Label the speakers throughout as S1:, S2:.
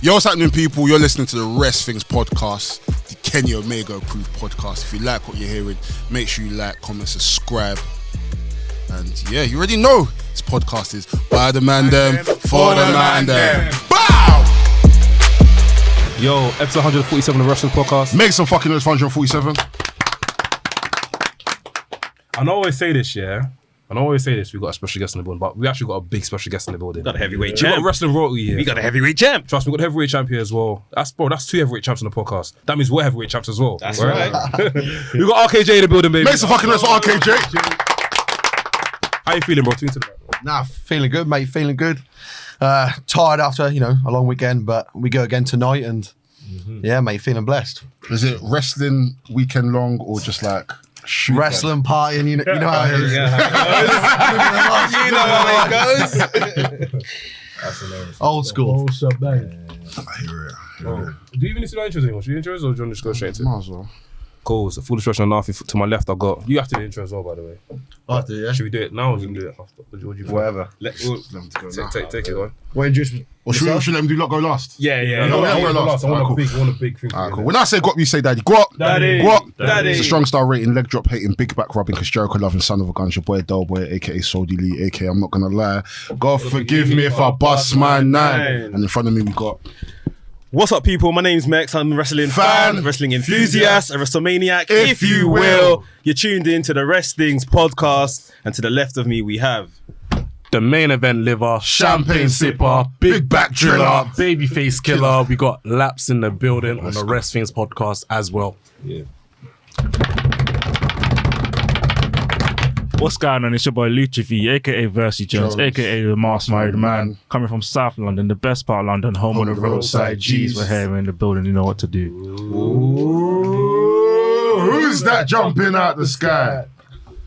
S1: Yo, what's happening, people? You're listening to the Rest Things podcast, the Kenny Omega approved podcast. If you like what you're hearing, make sure you like, comment, subscribe. And yeah, you already know this podcast is by the Mandem, for the Mandem. Bow!
S2: Yo, episode 147 of the Wrestling Podcast.
S1: Make some fucking noise for 147.
S2: I always say this, yeah. I always say this, we got a special guest in the building, but we actually got a big special guest in the building.
S3: Got a heavyweight
S2: We
S3: champ.
S2: got a wrestling royalty here.
S3: We got a heavyweight champ.
S2: Trust me, we got a heavyweight champ here as well. That's two heavyweight champs on the podcast. That means we're heavyweight champs as well.
S3: That's right.
S2: We got RKJ in the building, baby.
S1: Make some fucking noise for RKJ.
S2: How you feeling, bro? Tune to the back, bro.
S4: Nah, feeling good, mate. Feeling good. Tired after, a long weekend, but we go again tonight and yeah, mate, feeling blessed.
S1: Is it wrestling weekend long or just like shoot
S4: Wrestling partying, you know how it is.
S3: You know how it goes.
S2: That's hilarious.
S4: Old school.
S1: I hear it.
S2: Do you even need to do intros anymore? Should you intros or do you want to just go straight into it?
S1: Might as well.
S2: Cool. So full discretion on nothing. To my left, I got. You have to do the intro as well, by the way.
S4: I do, yeah.
S2: Should we do it now or should we do it after? What do you think?
S4: Whatever.
S2: Take it on.
S4: What introduce me?
S1: Or should we let them do lot go last?
S2: Yeah.
S1: I
S2: I want a big thing.
S1: Alright, cool. When I say guap, you say daddy. Guap.
S2: Daddy.
S1: Guap.
S3: Daddy.
S1: It's a strong star rating, leg drop hating, big back rubbing, cause Jericho loving, son of a gun, your boy Delboy, aka Soldy Lee, aka I'm not gonna lie. God forgive me if I bust my nine. And in front of me we got
S3: What's up, people? My name's Max. I'm a wrestling fan, wrestling enthusiast, a WrestleManiac, if you will. You're tuned in to the Wrestling's podcast, and to the left of me we have
S5: the main event liver,
S1: champagne sipper, big back driller.
S5: babyface killer. We got Laps in the building on the Wrestling's podcast as well.
S2: Yeah.
S6: What's going on? It's your boy LUCHAVEE, aka Versy Jones, aka the Masked Married Man, coming from South London, the best part of London, home of the roadside G's. We're here in the building, you know what to do.
S1: Ooh, who's that jumping out the sky?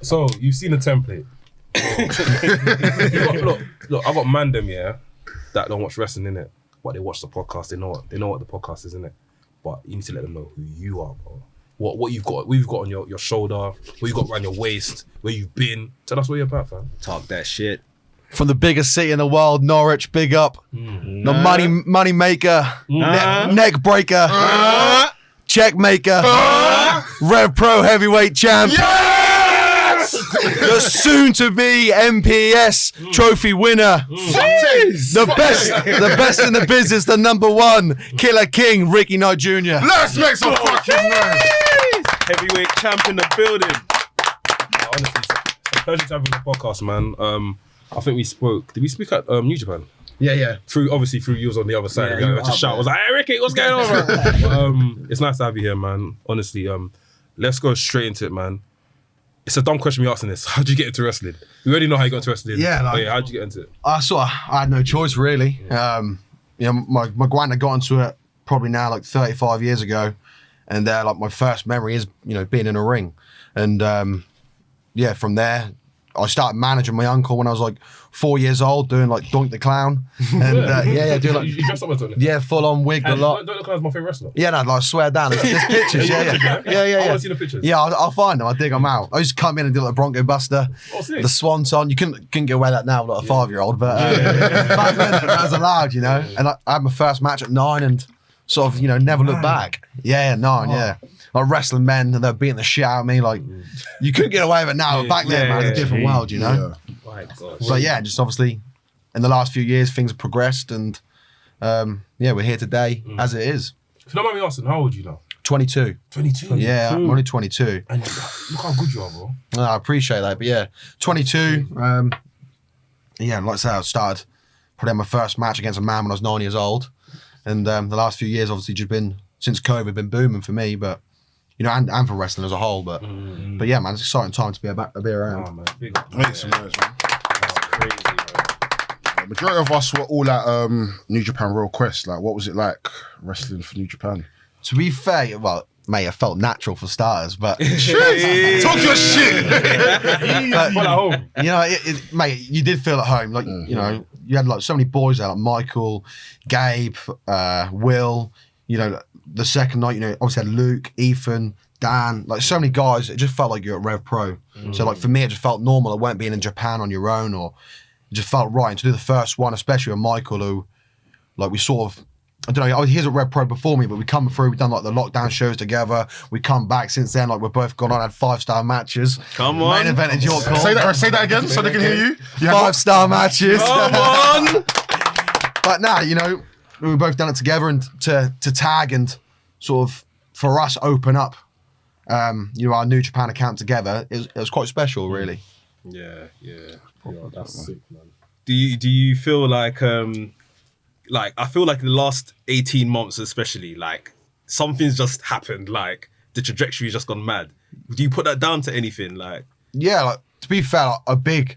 S2: So you've seen the template. Look, I got Mandem, yeah, that don't watch wrestling in it, but they watch the podcast. They know what the podcast is in it. But you need to let them know who you are, bro. What you've got on your shoulder, what you got around your waist, where you've been. Tell us where you're about, fam.
S3: Talk That Shit.
S4: From the biggest city in the world, Norwich, big up. The money maker, neck breaker, check maker, Rev Pro heavyweight champ. The soon to be MPS trophy winner. The best in the business, the number one Killer King, Ricky Knight Jr.
S1: Let's make some fucking noise.
S3: Heavyweight champ in the building.
S2: Honestly, it's a pleasure to have you on the podcast, man. I think we spoke. Did we speak at New Japan?
S4: Yeah.
S2: Through you was on the other side.
S4: Yeah,
S2: Yeah,
S4: you
S2: I
S4: were
S2: just
S4: up
S2: shout. I
S4: there.
S2: was like, "Hey, Ricky, what's going on, man?" But, it's nice to have you here, man. Honestly, let's go straight into it, man. It's a dumb question me asking this. How'd you get into wrestling? We already know how you got into wrestling.
S4: Yeah,
S2: But how'd you get into it?
S4: I had no choice really. My granddad got into it probably now like 35 years ago, and like my first memory is being in a ring, and from there I started managing my uncle when I was like 4 years old, doing like Doink the Clown, and doing like
S2: You dressed up as it?
S4: full on wig a lot.
S2: Don't look like my favorite wrestler.
S4: Yeah, no, like, I swear down. There's pictures.
S2: I
S4: Yeah.
S2: want to see the pictures.
S4: Yeah, I'll find them. I'll dig them out. I used to come in and do like Bronco Buster,
S2: Oh, sick.
S4: the Swanton. You couldn't get away with that now, like a 5-year-old, but back then that was allowed, And I had my first match at 9 and sort of, never looked back. 9, yeah. Like wrestling men and they're beating the shit out of me. Like, you couldn't get away with it now, but back then, man, it's a different world,
S1: Yeah.
S2: My God.
S4: But yeah, just obviously in the last few years, things have progressed and we're here today as it is.
S2: If you don't mind me asking, how old are you now?
S4: 22.
S2: 22.
S4: Yeah, I'm only 22.
S2: And look how good you are, bro.
S4: I appreciate that, but yeah, 22. Like I say, I started probably had my first match against a man when I was 9 years old, and the last few years obviously just been since COVID been booming for me, but and for wrestling as a whole. But yeah, man, it's an exciting time to be around.
S2: Oh, man. Big up.
S1: Make some noise, man.
S2: That's crazy, man.
S1: Majority of us were all at New Japan Royal Quest. Like, what was it like wrestling for New Japan?
S4: To be fair, well, mate, it felt natural for starters, but
S1: Talk your shit.
S4: but,
S2: Feel at home.
S4: mate, you did feel at home. Like, you had like so many boys there, like Michael, Gabe, Will, the second night, obviously had Luke, Ethan, Dan, like so many guys. It just felt like you're at Rev Pro. So like for me, it just felt normal. It weren't being in Japan on your own, or it just felt right. And to do the first one, especially with Michael, who like we sort of I don't know, he was at Rev Pro before me, but we come through, we've done like the lockdown shows together. We come back since then, like we've both gone on, had 5-star matches.
S3: Come on.
S4: Main event in York Hall.
S1: Say that again so they can hear you.
S4: 5-star matches.
S3: Come on.
S4: But now, you know, we've both done it together, and to tag and sort of, for us, open up, you know, our New Japan account together, it was quite special, really.
S2: Yeah. That's sick, man.
S3: Do you feel like I feel like the last 18 months especially, like something's just happened, like the trajectory's just gone mad. Do you put that down to anything? Like,
S4: Yeah, like, to be fair, like, a big,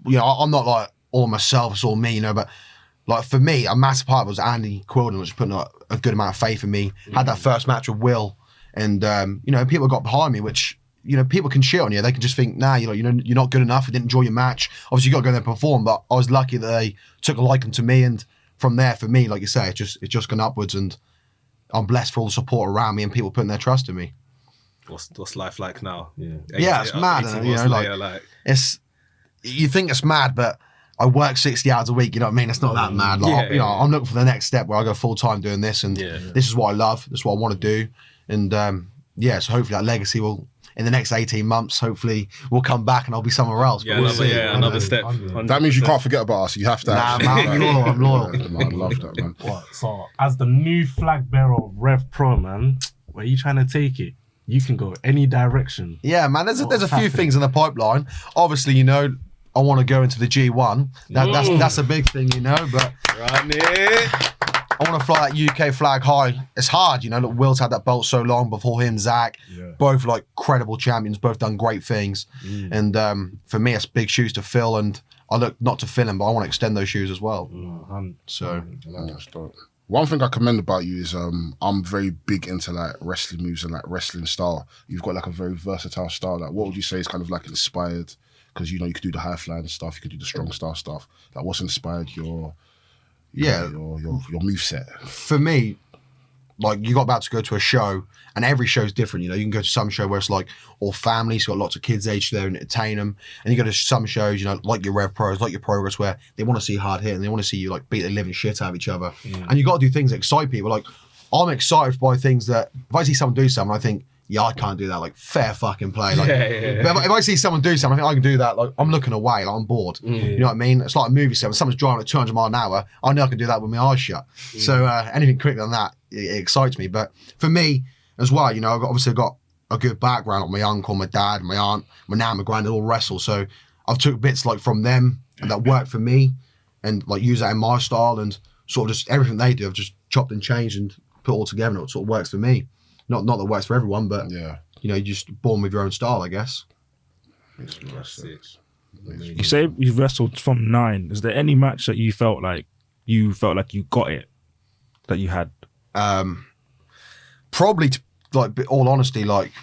S4: you know, I'm not like all myself, it's all me, you know, but like for me, a massive part of it was Andy Quilden, which put a good amount of faith in me. Had that first match with Will, and you know, people got behind me, which, you know, people can shit on you. They can just think, nah, you're not good enough. You didn't enjoy your match. Obviously, you got to go there and perform. But I was lucky that they took a liking to me, and from there, for me, like you say, it's just gone upwards, and I'm blessed for all the support around me and people putting their trust in me.
S3: what's life like now?
S4: Yeah, it's mad.
S3: 18
S4: You know,
S3: months later,
S4: it's, you think it's mad, but I work 60 hours a week. You know what I mean? It's not that mad. Like, you know, I'm looking for the next step where I go full time doing this, and this is what I love. This is what I want to do, and so hopefully that legacy will, in the next 18 months, hopefully we'll come back and I'll be somewhere else.
S3: Yeah, another step.
S1: That means you can't forget about us. You have to.
S4: Nah, man, I'm loyal.
S1: Man, I love that, man.
S5: What? So, as the new flag bearer of Rev Pro, man, where are you trying to take it? You can go any direction.
S4: Yeah, man, there's a few things in the pipeline. Obviously, you know, I want to go into the G1. That's a big thing, you know, but
S3: Run it.
S4: I want to fly that UK flag high. It's hard, you know. Look, Will's had that belt so long before him, Zach. Both like credible champions, both done great things. And for me, it's big shoes to fill, and I look not to fill them, but I want to extend those shoes as well. So
S1: one thing I commend about you is I'm very big into like wrestling moves and like wrestling style. You've got like a very versatile style. Like, what would you say is kind of like inspired? Because, you know, you could do the high flying stuff, you could do the strong style stuff. Like, what's inspired your moveset?
S4: For me, like, you got about to go to a show, and every show's different. You know, you can go to some show where it's like all families, got lots of kids aged there and entertain them, and you go to some shows, you know, like your Rev Pros, like your Progress, where they want to see hard hit and they want to see you like beat the living shit out of each other. And you got to do things that excite people. Like, I'm excited by things that if I see someone do something, I think, yeah, I can't do that. Like, fair fucking play. Like, but if I see someone do something, I think I can do that. Like, I'm looking away. Like, I'm bored. You know what I mean? It's like a movie set. When someone's driving at 200 miles an hour, I know I can do that with my eyes shut. So anything quicker than that, it excites me. But for me as well, you know, I've obviously got a good background. Like my uncle, my dad, my aunt, my nan, my granddad all wrestle. So I've took bits like from them that work for me, and like use that in my style, and sort of just everything they do, I've just chopped and changed and put all together, and it sort of works for me. Not that it works for everyone, but you know, you're just born with your own style, I guess.
S6: You say you've wrestled from 9. Is there any match that you felt like you got it, that you had?
S4: Probably, like, all honesty, like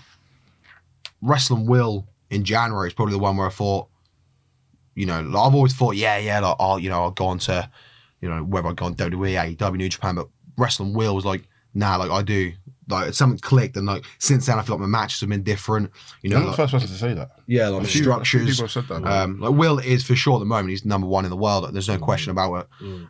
S4: wrestling Will in January is probably the one where I thought, you know, like, I've always thought, like, I'll go on to, you know, whether I go on WWE, AEW, New Japan, but wrestling Will was like, nah, like I do. Like, something clicked, and like since then I feel like my matches have been different. You know,
S1: You're not the first person to say that.
S4: Yeah, like structures.
S1: People have said that.
S4: Like Will is for sure at the moment, he's number one in the world. There's no question about it. You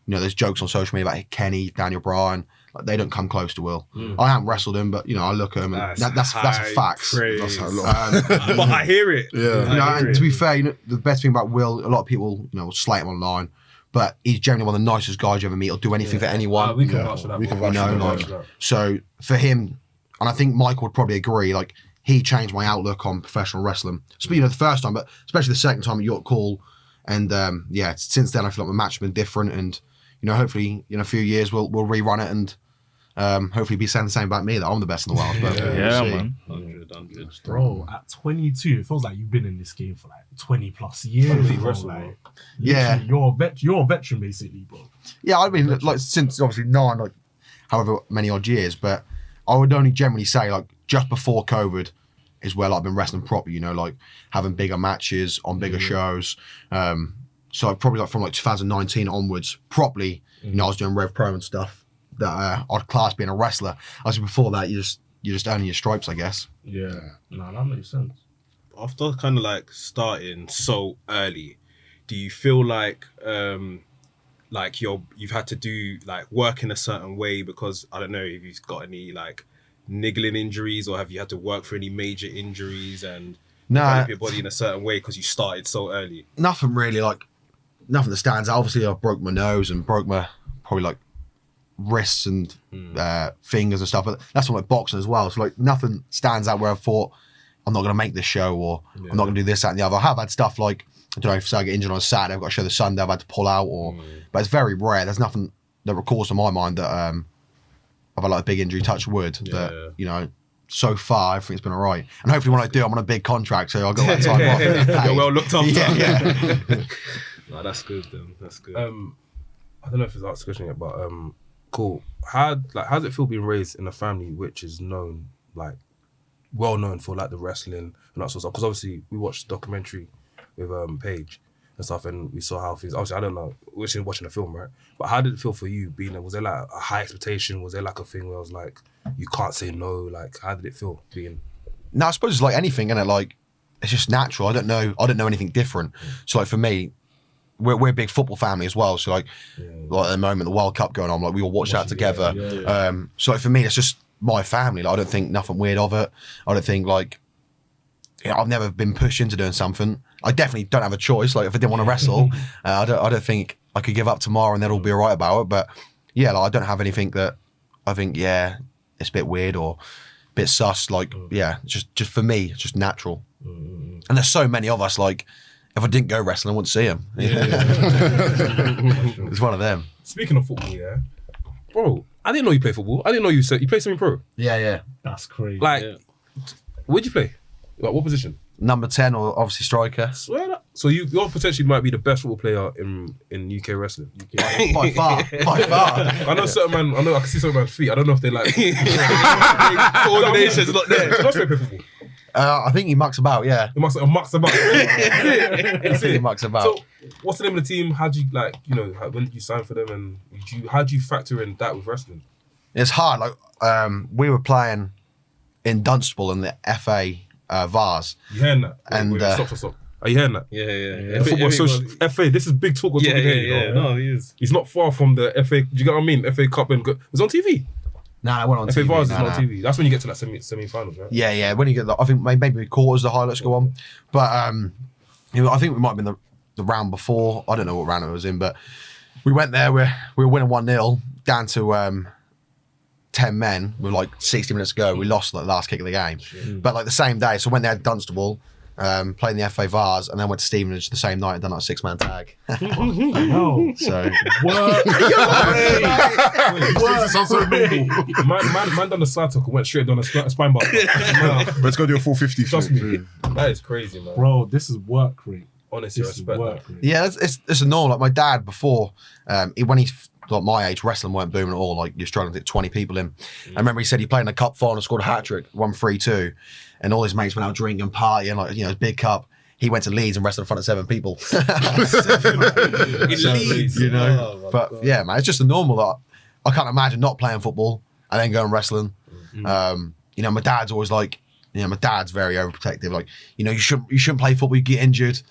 S4: know, there's jokes on social media about Kenny, Daniel Bryan. Like, they don't come close to Will. I haven't wrestled him, but you know, I look at him, and that's a fact.
S1: That's a lot.
S3: But I hear it.
S1: Yeah.
S4: You know, and to be fair, you know, the best thing about Will, a lot of people, you know, will slate him online, but he's generally one of the nicest guys you ever meet. He'll do anything for anyone.
S2: We can vouch for that.
S1: We can vouch for that.
S4: So for him, and I think Mike would probably agree, like, he changed my outlook on professional wrestling. So, you know, the first time, but especially the second time at York Hall. And since then I feel like my match has been different, and you know, hopefully in a few years we'll rerun it, and hopefully be saying the same about me, that I'm the best in the world. But
S6: Man.
S3: 100.
S5: Bro, at 22, it feels like you've been in this game for like 20 plus years. Bro. Like, you're a veteran basically, bro.
S4: Yeah, I mean, like, since obviously 9, like however many odd years, but I would only generally say, like, just before COVID is where, like, I've been wrestling proper, you know, like having bigger matches on bigger shows. So probably like from like 2019 onwards, properly, you know, I was doing Rev Pro and stuff that I'd class being a wrestler. Obviously before that, you're just earning your stripes, I guess.
S5: Yeah, no, that makes sense.
S3: After kind of like starting so early, do you feel like like you've had to do like work in a certain way because I don't know if you've got any like niggling injuries or have you had to work for any major injuries and develop your body in a certain way because you started so early?
S4: Nothing really, like nothing that stands out. Obviously, I broke my nose and broke my probably like wrists and fingers and stuff, but that's not like boxing as well. So like nothing stands out where I thought I'm not going to make this show or I'm not going to do this, that, and the other. I have had stuff like, I don't know, if I get injured on a Saturday, I've got to show the Sunday, I've had to pull out, but it's very rare. There's nothing that recalls to my mind that I've had like a big injury, touch wood, that, you know, so far everything's been all right. And hopefully when I do, I'm on a big contract, so I'll go that time off.
S3: You're well looked after.
S4: Yeah.
S3: No, that's good then. That's good.
S2: I don't know if it's asked the question yet, but cool. How does it feel being raised in a family which is known, like, well known for like the wrestling and that sort of stuff? Because obviously we watched the documentary with Paige and stuff, and we saw how things. Obviously, I don't know. We're just watching the film, right? But how did it feel for you being there? Was there like a high expectation? Was there like a thing where I was like, you can't say no? Like, how did it feel being?
S4: No, I suppose it's like anything, isn't it? Like, it's just natural. I don't know anything different. So like for me, we're a big football family as well. So like at the moment, the World Cup going on, like we all watch that together. So like for me, it's just my family. Like I don't think nothing weird of it. I don't think like, you know, I've never been pushed into doing something. I definitely don't have a choice. Like if I didn't want to wrestle, I don't think I could give up tomorrow and they'd all be all right about it. But yeah, like I don't have anything that I think, yeah, it's a bit weird or a bit sus. Like, yeah, just for me, it's just natural. And there's so many of us, like, if I didn't go wrestling, I wouldn't see him. It's one of them.
S2: Speaking of football, yeah, bro, I didn't know you play football. I didn't know you play semi-pro.
S4: Yeah.
S5: That's crazy.
S2: Like, where'd you play? Like, what position?
S4: Number 10 or obviously striker.
S2: Swear that. So you potentially might be the best football player in UK wrestling.
S4: By far.
S2: I know certain man. I can see certain man's feet. I don't know if they like coordination's not there. What's play football?
S4: I think he mucks about. Yeah.
S2: He mucks about.
S4: I think he mucks about.
S2: So, what's the name of the team? How do you like? You know, when did you sign for them? And how do you factor in that with wrestling?
S4: It's hard. Like we were playing in Dunstable in the FA Vars.
S2: You hearing that?
S4: And
S2: Stop. Are you hearing that?
S3: Yeah.
S2: Football, FA. This is big talk. We're talking here.
S3: No, he is.
S2: He's not far from the FA. Do you get what I mean? FA Cup and it was on TV.
S4: Nah, it went on
S2: FA
S4: TV.
S2: Vars is not on TV. That's when you get to like semi-finals, right?
S4: Yeah. When you get, I think maybe quarters, the highlights go on. But you know, I think we might have been the round before. I don't know what round it was in, but we went there. We were winning 1-0 down to 10 men with like 60 minutes to go. We lost like the last kick of the game. But like the same day, so went there to Dunstable, played in the FA Vars, and then went to Stevenage the same night and done like a 6-man tag.
S5: No.
S4: So
S2: Man done the side tackle, went straight down a spine bar.
S1: Let's go do a 450.
S2: Trust me, that is crazy, man.
S5: Bro, this is work rate.
S2: Honestly,
S5: This is
S2: respect
S5: work
S2: that.
S5: rate.
S4: yeah, it's a normal. Like my dad before, when he's like my age, wrestling weren't booming at all. Like you're struggling to get 20 people in. I remember he said he played in a cup final, scored a hat trick, won 3-2, and all his mates went out drinking, partying, like, you know, big cup. He went to Leeds and wrestled in front of 7 people.
S3: Leeds,
S4: you know. But yeah, man, it's just a normal. That I can't imagine not playing football and then going wrestling. You know, my dad's always like, you know, my dad's very overprotective. Like, you know, you shouldn't play football, you get injured.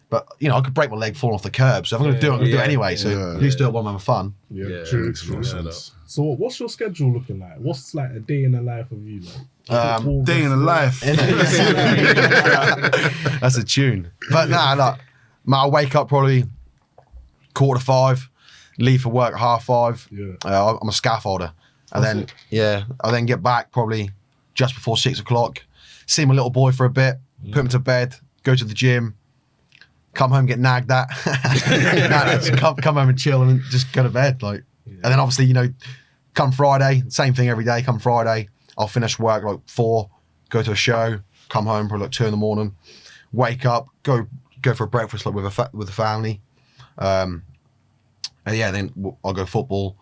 S4: But you know, I could break my leg falling off the curb, so if I'm going to do it, I'm going to do it anyway. So at least do it while I'm having fun.
S5: Yeah, true. So what's your schedule looking like? What's like a day in the life of you? Like
S1: Day in the life.
S4: That's a tune. But nah, look, I wake up probably 4:45, leave for work at 5:30.
S5: Yeah.
S4: I'm a scaffolder, and I then get back probably just before 6 o'clock. See my little boy for a bit, put him to bed, go to the gym. Come home, get nagged at. Come home and chill and just go to bed. Like, and then obviously, you know, come Friday, same thing every day. Come Friday, I'll finish work like 4, go to a show, come home probably like 2 in the morning, wake up, go for a breakfast like with the family. And yeah, then I'll go football.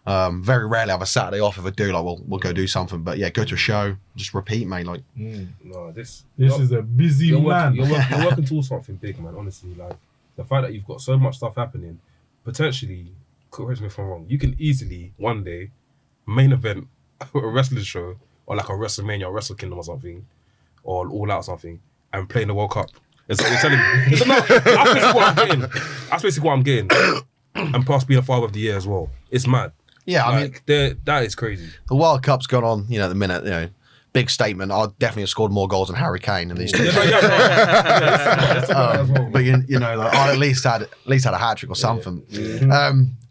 S4: Very rarely have a Saturday off. If I do, like we'll go do something. But yeah, go to a show, just repeat, mate. Like,
S2: No,
S5: this is a busy man.
S2: You're working towards something big, man. Honestly, like the fact that you've got so much stuff happening, potentially, correct me if I'm wrong, you can easily one day main event a wrestling show or like a WrestleMania or Wrestle Kingdom or something, or All Out or something, and play in the World Cup. It's like you're telling me. That's basically what I'm getting. and plus being a father of the year as well. It's mad.
S4: Yeah, I mean,
S2: that is crazy.
S4: the World Cup's gone on, at the minute, big statement. I'd definitely have scored more goals than Harry Kane in these two. But I at least had a hat trick or something.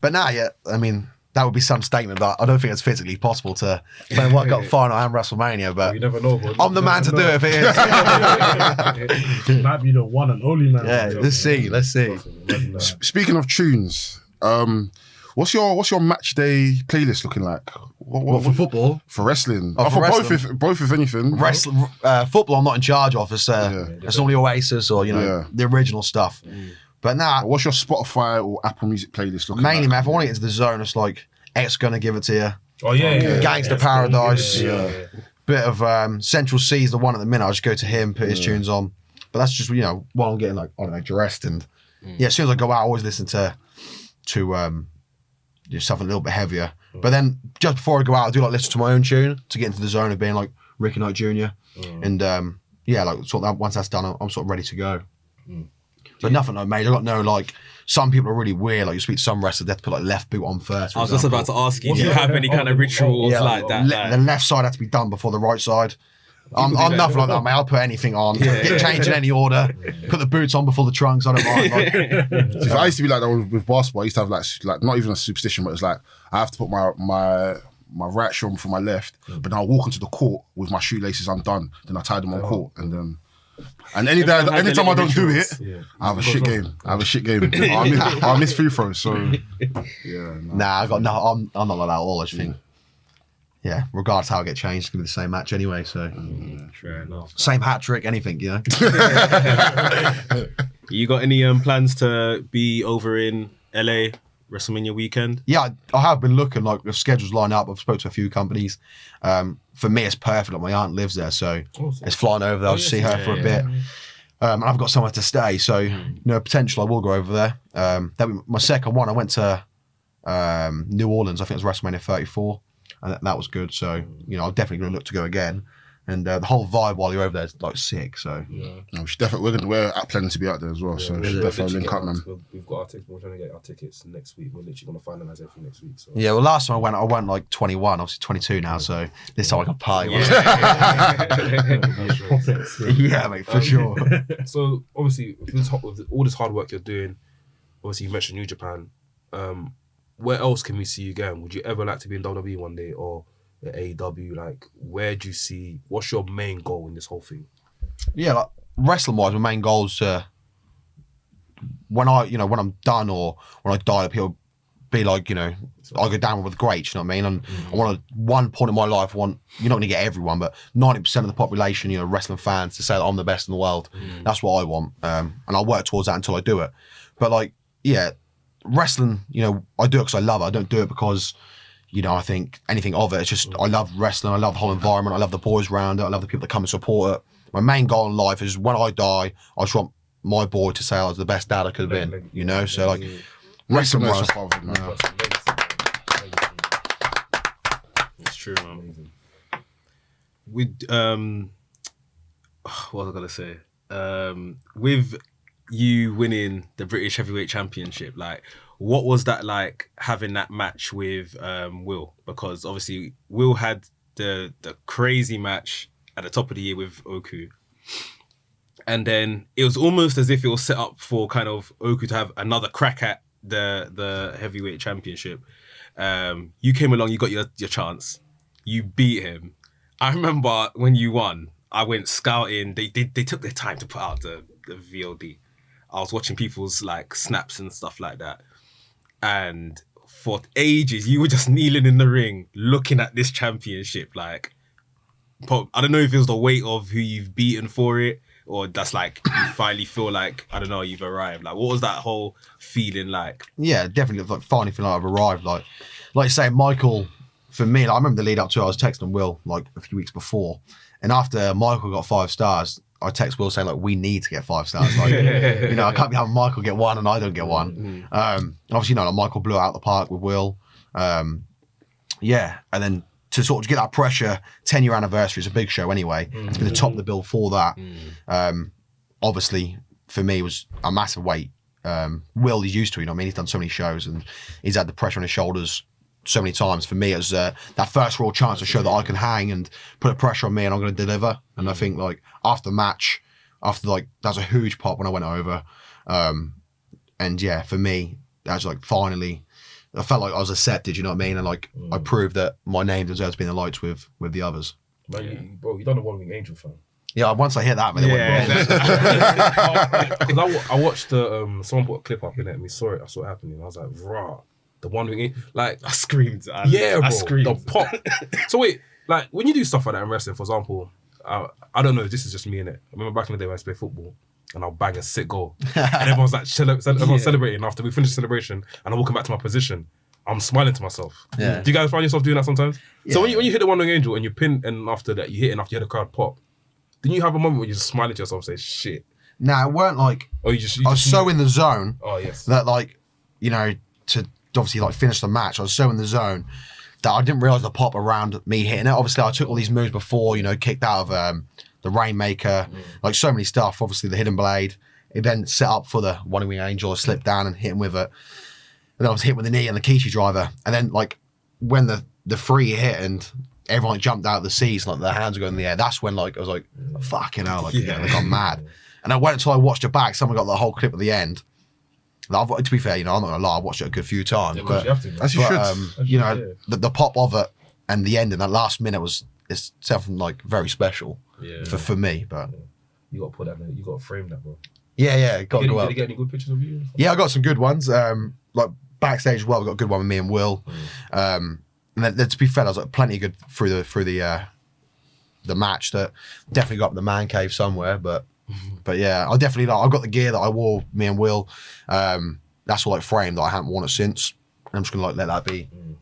S4: But now, I mean, that would be some statement, but I don't think it's physically possible to play a World Cup final and WrestleMania. But
S2: you never know.
S4: I'm the man to do it if it is.
S5: Might be the one and only man.
S4: Yeah, let's see.
S1: Speaking of tunes, what's your match day playlist looking like?
S4: What for football?
S1: For wrestling?
S4: Oh,
S1: for
S4: wrestling.
S1: both if anything.
S4: Football, I'm not in charge of. It's normally Oasis or the original stuff. But now,
S1: what's your Spotify or Apple Music playlist looking
S4: mainly,
S1: like?
S4: man, if I want to get into the zone, it's like X Gonna Give It To You.
S2: Oh yeah.
S4: Gangster Paradise. Bit of Central C is the one at the minute. I just go to him, put his tunes on. But that's just while I'm getting dressed and as soon as I go out, I always listen to something a little bit heavier. But then just before I go out, I do listen to my own tune to get into the zone of being like Ricky Knight Jr. And once that's done, I'm sort of ready to go. But nothing major. I got no some people are really weird. You speak to some wrestlers, they have to put left boot on first.
S3: I was just about to ask you, do you have any kind of rituals like that?
S4: The left side has to be done before the right side. I'm nothing like that, mate. I'll put anything on. Get changed in any order. Put the boots on before the trunks. I don't mind.
S1: So I used to be like that with basketball. I used to have like not even a superstition, but it's like I have to put my right shoe on before my left. But then I'll walk into the court with my shoelaces undone. Then I tie them on court, and then. And anytime I don't do it, I have a shit game. I'll miss free throws. So
S4: Nah, I'm not like that at all. I just think, regardless how I get changed, it's gonna be the same match anyway. So
S3: fair enough.
S4: Same hat trick, anything,
S3: You got any plans to be over in LA WrestleMania weekend?
S4: Yeah, I have been looking. The schedule's lined up. I've spoke to a few companies. For me, it's perfect. My aunt lives there, so it's flying over there. I'll see her for a bit. And I've got somewhere to stay, so potential I will go over there. That was my second one. I went to New Orleans. I think it was WrestleMania 34, and that was good. So I'm definitely going to look to go again. And the whole vibe while you're over there is sick. So
S1: we're planning to be out there as well. So we should definitely link up, man.
S2: We've got our tickets. We're trying to get our tickets next week. We're literally going to finalize everything next week. So.
S4: Yeah, well, last time I went 21. Obviously 22 now. So this time I can party. Yeah, mate, for sure.
S2: So obviously, with all this hard work you're doing, obviously you mentioned New Japan. Where else can we see you going? Would you ever like to be in WWE one day or? AEW, where do you see? What's your main goal in this whole thing?
S4: Yeah, wrestling wise, my main goal is to when I'm done or when I die, people be I go down with the greats. You know what I mean? And I want one point in my life. You're not going to get everyone, but 90% of the population, wrestling fans, to say that I'm the best in the world. That's what I want, and I'll work towards that until I do it. But wrestling, I do it because I love it. I don't do it because. I think anything of it. It's just I love wrestling. I love the whole environment. I love the boys around it. I love the people that come and support it. My main goal in life is when I die, I just want my boy to say I was the best dad I could have been. So wrestling wise.
S3: It's true, man. With what was I gonna say? With you winning the British Heavyweight Championship, what was that like having that match with Will? Because obviously Will had the crazy match at the top of the year with Oku. And then it was almost as if it was set up for kind of Oku to have another crack at the heavyweight championship. You came along, you got your chance. You beat him. I remember when you won, I went scouting. They took their time to put out the VOD. I was watching people's snaps and stuff like that. And for ages, you were just kneeling in the ring, looking at this championship. I don't know if it was the weight of who you've beaten for it, or that's you finally feel I don't know, you've arrived. What was that whole feeling like? Yeah,
S4: definitely finally feeling I've arrived. Like you say, Michael, for me, I remember the lead up to it, I was texting Will a few weeks before. And after Michael got 5 stars, I text Will saying we need to get 5 stars. I can't be having Michael get 1 and I don't get 1. Obviously, Michael blew it out the park with Will. And then to sort of get that pressure, 10-year anniversary is a big show anyway. It's been the top of the bill for that. Obviously, for me, it was a massive weight Will is used to, you know what I mean? He's done so many shows and he's had the pressure on his shoulders so many times. For me, it was that first real chance to show that I can hang and put a pressure on me and I'm going to deliver. And I think like after the match, that was a huge pop when I went over. And yeah, for me, that was like finally, I felt like I was accepted, you know what I mean? And like I proved that my name deserves to be in the lights with the others.
S2: But you done the One Wing Angel fan.
S4: Yeah, once I hit that, man,
S2: Because I watched someone put a clip up in it and we saw it. I saw it happening. I was like, rah, the One Wing Angel. Like,
S3: I screamed.
S2: Yeah, bro.
S3: I screamed.
S2: The pop. So wait, like when you do stuff like that in wrestling, for example, I don't know, this is just me in it. I remember back in the day when I used to play football and I'll bang a sick goal. And everyone's like, everyone's celebrating after we finish the celebration and I'm walking back to my position. I'm smiling to myself.
S4: Yeah.
S2: Do you guys find yourself doing that sometimes?
S4: Yeah.
S2: So when you hit the One Wing Angel and you pin and after that you hit and after you hear the crowd pop, then you have a moment where you just smiling to yourself and say, shit.
S4: Nah, it weren't like,
S2: Or you
S4: was so in the zone
S2: yes.
S4: that like, you know, to obviously like finish the match, I was so in the zone that I didn't realise the pop around me hitting it. Obviously I took all these moves before, you know, kicked out of the Rainmaker, like so many stuff, obviously the Hidden Blade. It then set up for the One Wing Angel, I slipped down and hit him with it. And then I was hit with the knee and the Kishi driver. And then like when the free hit and everyone jumped out of the seats, like their hands were going in the air, that's when like I was like, fucking hell, like yeah, they got mad. And I went until I watched it back, someone got the whole clip at the end. And to be fair, you know, I'm not gonna lie, I watched it a good few times. But
S2: you have to,
S1: As you should.
S4: you know, the pop of it and the end in that last minute it's something like very special for me. But
S2: you got to put that in, you got to frame that, bro.
S4: yeah, got to go
S2: Did
S4: up.
S2: you get any good pictures of you?
S4: Yeah, I got some good ones. Like backstage as well, we got a good one with me and Will. And then, to be fair, I was like plenty good through the match that definitely got up the man cave somewhere. But yeah, I definitely like I've got the gear that I wore, me and Will. That's all like framed that I haven't worn it since. I'm just gonna like let that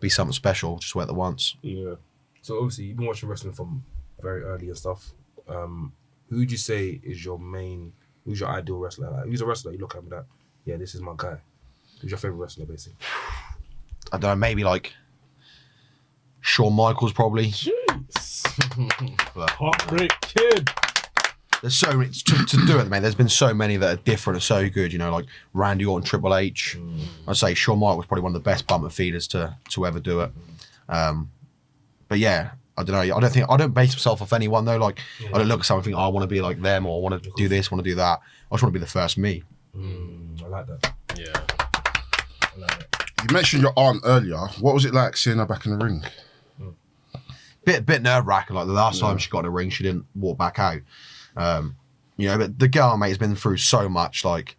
S4: be something special. Just wear it the once.
S2: Yeah. So obviously you've been watching wrestling from very early and stuff. Who would you say is who's your ideal wrestler? Like, who's a wrestler you look at and be like, yeah, this is my guy. Who's your favourite wrestler, basically?
S4: I don't know, maybe like Shawn Michaels, probably.
S5: Heartbreak Kid.
S4: There's so many to do it, man. There's been so many that are different and so good, you know, like Randy Orton, Triple H. I'd say Shawn Michaels was probably one of the best bumper feeders to ever do it. But yeah, I don't know. I don't base myself off anyone though. Like I don't look at someone and think, oh, I want to be like them or I want to do this, want to do that. I just want to be the first me.
S2: I like that.
S3: Yeah.
S2: I like that.
S1: You mentioned your aunt earlier. What was it like seeing her back in the ring?
S4: Bit nerve wracking. Like the last time she got in the ring, she didn't walk back out. You know, but the girl, mate, has been through so much. Like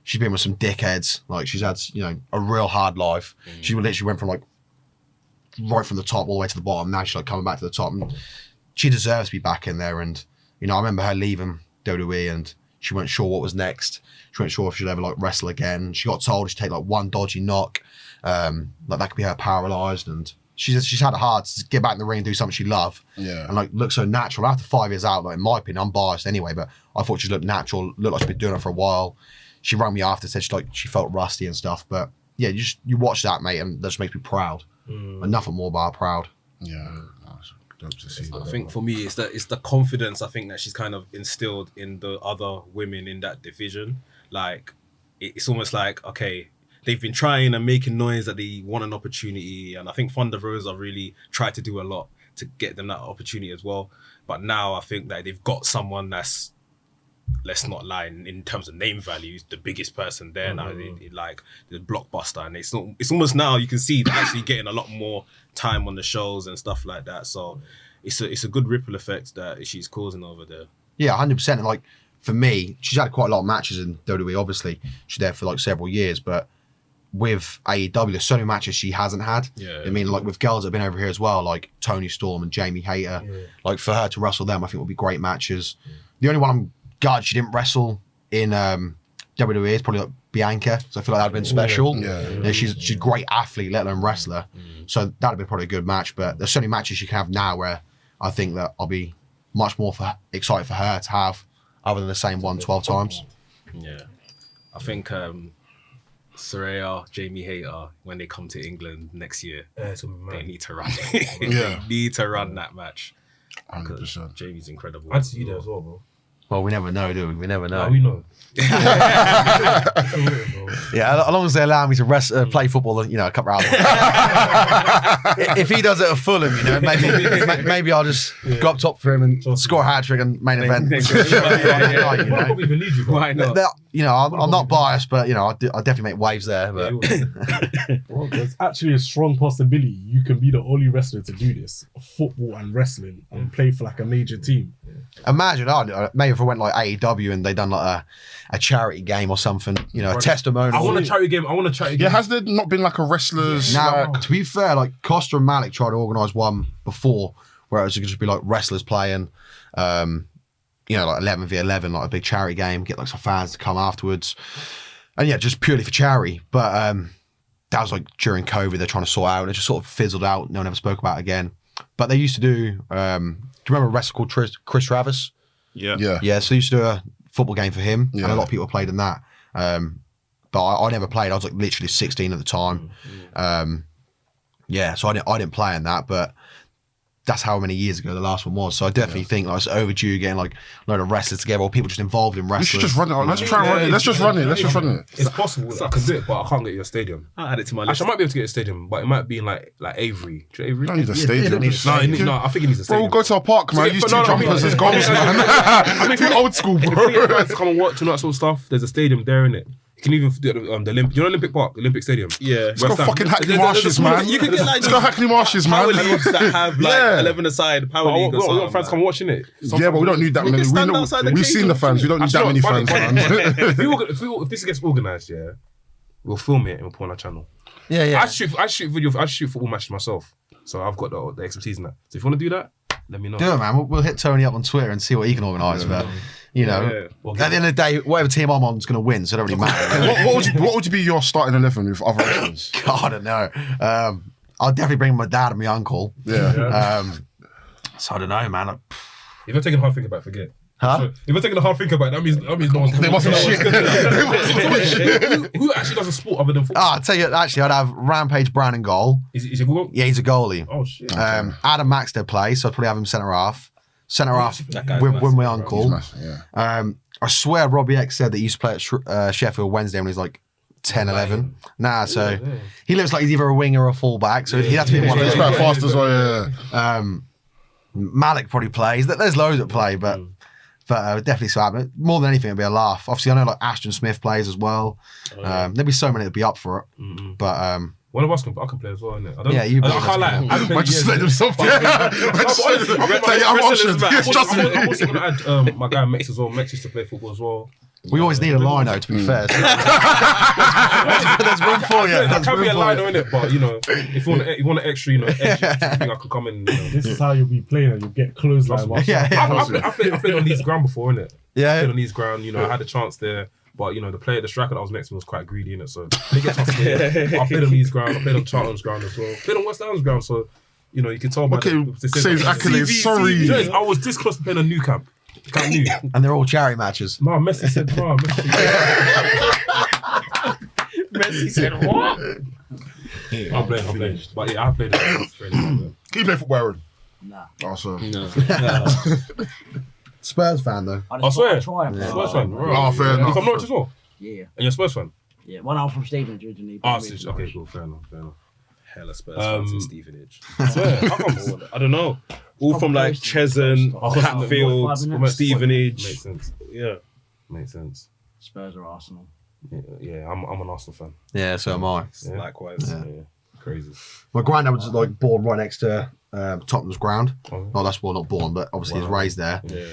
S4: she's been with some dickheads. Like she's had, you know, a real hard life. She literally went from like right from the top all the way to the bottom. Now she's like coming back to the top, and she deserves to be back in there. And you know, I remember her leaving WWE, and she wasn't sure what was next. She wasn't sure if she'd ever like wrestle again. She got told she'd take like one dodgy knock, like that could be her paralysed, and she's had it hard to get back in the ring and do something she loved. Yeah. And like look so natural. After 5 years out, like in my opinion, I'm biased anyway, but I thought she looked natural, looked like she'd been doing it for a while. She rang me after, said she felt rusty and stuff. But yeah, you watch that, mate, and that just makes me proud. And nothing more but proud.
S1: Yeah. Dope to see.
S3: I think for me, it's the confidence I think that she's kind of instilled in the other women in that division. Like, it's almost like, okay, they've been trying and making noise that they want an opportunity. And I think Thunder Rosa really tried to do a lot to get them that opportunity as well. But now I think that they've got someone that's, let's not lie, in terms of name values, the biggest person there now, like the blockbuster. And it's almost now you can see they're actually getting a lot more time on the shows and stuff like that. So it's a good ripple effect that she's causing over there.
S4: Yeah, 100%. And like for me, she's had quite a lot of matches in WWE. Obviously, she's there for like several years, but with AEW, there's so many matches she hasn't had.
S3: Yeah.
S4: I mean, like with girls that have been over here as well, like Toni Storm and Jamie Hayter. Yeah. Like for her to wrestle them, I think would be great matches. The only one I'm glad she didn't wrestle in WWE is probably like Bianca. So I feel like that'd been special. Yeah, she's a great athlete, let alone wrestler. So that'd be probably a good match. But there's so many matches she can have now where I think that I'll be much more excited for her to have, other than the same one 12 times.
S3: Yeah, I think Saraya, Jamie Hayter, when they come to England next year, they need to run. They need to run that match.
S1: 100%.
S3: Jamie's incredible.
S2: I'd see you there as well, bro.
S4: Well, we never know, do we? We never know.
S2: No, we know.
S4: Yeah, as long as they allow me to play football, a couple hours. If he does it at Fulham, maybe I'll just go up top for him and score a hat trick and main event.
S2: Probably even need you, bro.
S3: Why not?
S4: I'm not biased, but I'll definitely make waves there. But
S5: Well, there's actually a strong possibility you can be the only wrestler to do this, football and wrestling, and play for like a major team.
S4: imagine, maybe if I went like AEW and they done like a charity game or something, a testimonial.
S2: I want a charity game.
S1: Yeah, has there not been like a wrestlers?
S4: Now, to be fair, like Costa and Malik tried to organise one before where it was just be like wrestlers playing, like 11v11, like a big charity game, get like some fans to come afterwards. And yeah, just purely for charity. But that was like during COVID, they're trying to sort out and it just sort of fizzled out. No one ever spoke about it again. But they used to do, do you remember a wrestler called Chris Travis?
S6: Yeah.
S4: Yeah, so they used to do a football game for him and
S1: Yeah.
S4: a lot of people played in that. But I never played. I was like literally 16 at the time. So I didn't play in that, but that's how many years ago the last one was. So I definitely think like it's overdue getting like a load of wrestlers together or people just involved in
S1: We should
S4: wrestling.
S1: just run it. Let's try and run it. Let's just run it. Let's just run it.
S2: It's possible. I can do it, but I can't get you a stadium.
S3: I add it to my list.
S2: Actually, I might be able to get a stadium, but it might be in like Avery. Do you know Avery?
S1: You don't need a stadium.
S2: No, I think it needs a
S1: Bro,
S2: stadium.
S1: we'll go to a park, man. Use two jumpers as goals, man. I mean, we're old school,
S2: If you
S1: bro.
S2: get fans to come and watch and that sort of stuff, there's a stadium there, innit? You can even do the Olympic. You know Olympic Park, Olympic Stadium.
S3: Yeah.
S1: Let's go fucking Hackney Marshes, man.
S3: You can get like
S1: Let's go Hackney Marshes,
S3: power
S1: man.
S3: leagues that have like
S1: Yeah.
S3: 11 aside power
S2: But
S3: league or
S2: we want
S3: something.
S2: fans to come watching it.
S1: Yeah, but we don't need that
S3: We
S1: many.
S3: can stand outside the
S1: We've
S3: cage
S1: seen the fans. We don't need that many fans, man.
S2: If this gets organised, yeah, we'll film it and we'll put on our channel.
S4: Yeah.
S2: I shoot football matches myself, so I've got the expertise in that. So if you want to do that, let me know.
S4: Do it, man. We'll hit Tony up on Twitter and see what he can organise. But
S2: Well,
S4: at the end of the day, whatever team I'm on is going to win, so it don't really matter.
S1: What would be your starting 11 with other options?
S4: God, I don't know. I'll definitely bring my dad and my uncle.
S1: Yeah.
S4: So I don't know, man.
S2: if you're taking a hard think about it, forget.
S4: Huh?
S2: So if you're taking a hard think about it, that means no one's.
S1: They must be shit. They must be shit.
S2: Who actually does a sport other than football?
S4: I'll tell you, actually, I'd have Rampage Brown in goal.
S2: Is he Google?
S4: Yeah, he's a goalie.
S2: Oh shit.
S4: Adam Maxted plays, so I'd probably have him centre half. Centre half
S3: guy's
S4: with
S3: massive,
S4: my
S3: bro.
S4: uncle.
S1: Yeah.
S4: I swear Robbie X said that he used to play at Sheffield Wednesday when he was like 10, 11. Nah, so he looks like he's either a winger or a fullback, so he'd have to be one of
S1: It's
S4: those.
S1: quite fast as well, yeah.
S4: Malik probably plays. There's loads that play, but definitely so. But more than anything, it'd be a laugh. Obviously, I know like Ashton Smith plays as well. There'd be so many that'd be up for it. But
S2: One of us can play as well, innit? I don't,
S4: Yeah, you
S2: I
S4: both
S2: can't lie.
S4: can.
S2: I haven't played
S1: Man, just
S2: years,
S1: let
S2: innit?
S1: himself down. I'm Ocean. Trust me.
S2: I'm also going to add my guy Mex as well. Mex used to play football as well.
S4: we always need a lino, to be fair. So there's room for you.
S2: I
S4: There's
S2: can be a
S4: room for
S2: liner
S3: Oh,
S4: you.
S2: in it, but if you want an extra, I can come in.
S5: This is how you'll be playing and you'll get clothesline.
S4: Yeah.
S2: I played on Leeds ground before, innit?
S4: Yeah.
S2: I played on Leeds ground. I had a chance there. But the striker that was next to me was quite greedy in it, so I didn't get a chance to play. I played on Leeds ground, I played on Charlton's ground as well. Played on West Ham's ground, so you can tell.
S1: Okay, say his accolades. Sorry.
S2: You know, I was this close to playing on New Camp. Camp New.
S4: And they're all charity matches.
S2: No, Messi said, no,
S3: Messi said what?
S2: I'm playing. But yeah, I played it.
S1: Can you play football, Aaron?
S7: Nah.
S1: Also.
S4: Spurs fan though.
S2: I swear.
S7: Try and play.
S2: Spurs fan.
S1: Oh, fair enough.
S2: You from Norwich as well?
S7: Yeah.
S2: And you're Spurs fan?
S7: Yeah. Well, I'm from Stevenage originally. but
S2: Ah,
S7: I moved to
S2: okay,
S7: Norwich.
S2: cool, fair enough.
S3: Hella Spurs fans in Stevenage.
S2: I swear, how come?
S3: I don't know. All from like Cheshunt, Hatfield,
S7: 5 minutes.
S3: Stevenage.
S2: Makes sense.
S3: Yeah.
S2: Makes sense.
S7: Spurs or Arsenal.
S2: Yeah, I'm an Arsenal fan.
S4: Yeah, so am I.
S2: Yeah.
S3: Likewise.
S2: Yeah. Crazy.
S4: My granddad was like born right next to Tottenham's ground.
S2: Oh.
S4: No, that's not born, but obviously he's raised there.
S2: Yeah.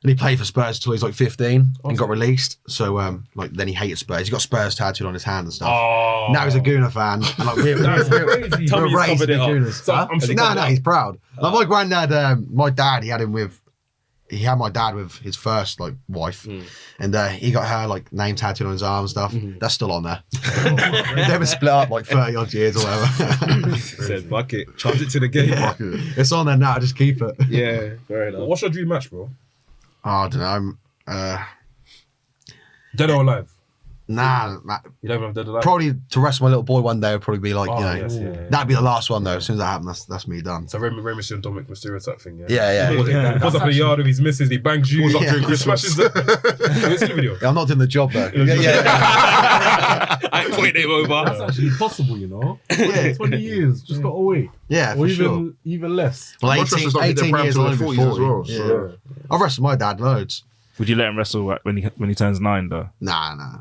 S4: And he played for Spurs until he was like 15 and got released. So then he hated Spurs. He got Spurs tattooed on his hand and stuff.
S2: Oh.
S4: Now he's a Gooner fan. And like we're
S2: crazy.
S3: Tommy's
S4: raised
S3: covered
S4: to
S3: it
S4: be
S3: up.
S4: Gooners.
S2: So,
S4: Huh?
S2: I'm sure-
S4: No, he's proud. Like my granddad, my dad, he had my dad with his first like wife, and he got her like name tattooed on his arm and stuff. That's still on there. They were split up like 30 odd years or whatever.
S3: Said, fuck it. Charge it to the game.
S4: Yeah. It's on there now. Just keep it.
S3: Yeah, fair enough.
S2: What's your dream match, bro?
S4: Oh, I don't know.
S2: Dead or alive?
S4: Nah,
S2: You don't even have Dead or Alive?
S4: probably to wrestle my little boy one day would probably be like,
S2: Oh,
S4: you know,
S2: yes, yeah.
S4: that'd be the last one though. As soon as that happens, that's me done.
S2: So Rey Mysterio and Dominic Mysterio type thing, yeah?
S4: Yeah.
S2: He pulls up in the yard with his missus, he bangs you, pulls up during Christmas. Smashes the... Have you seen the video?
S4: Yeah, I'm not doing the job though. yeah.
S3: I point him over.
S5: That's actually possible, you know.
S4: Yeah.
S5: 20 years, just got away.
S4: Yeah,
S5: Or
S4: for sure.
S5: even less.
S4: Well,
S1: Most
S4: 18,
S1: wrestlers don't hit their
S4: 18
S1: prime
S4: years
S1: till
S4: old
S1: their
S4: before
S1: 40s as well.
S4: yeah.
S1: So.
S4: I've wrestled my dad loads.
S6: Would you let him wrestle when he turns 9 though?
S4: Nah.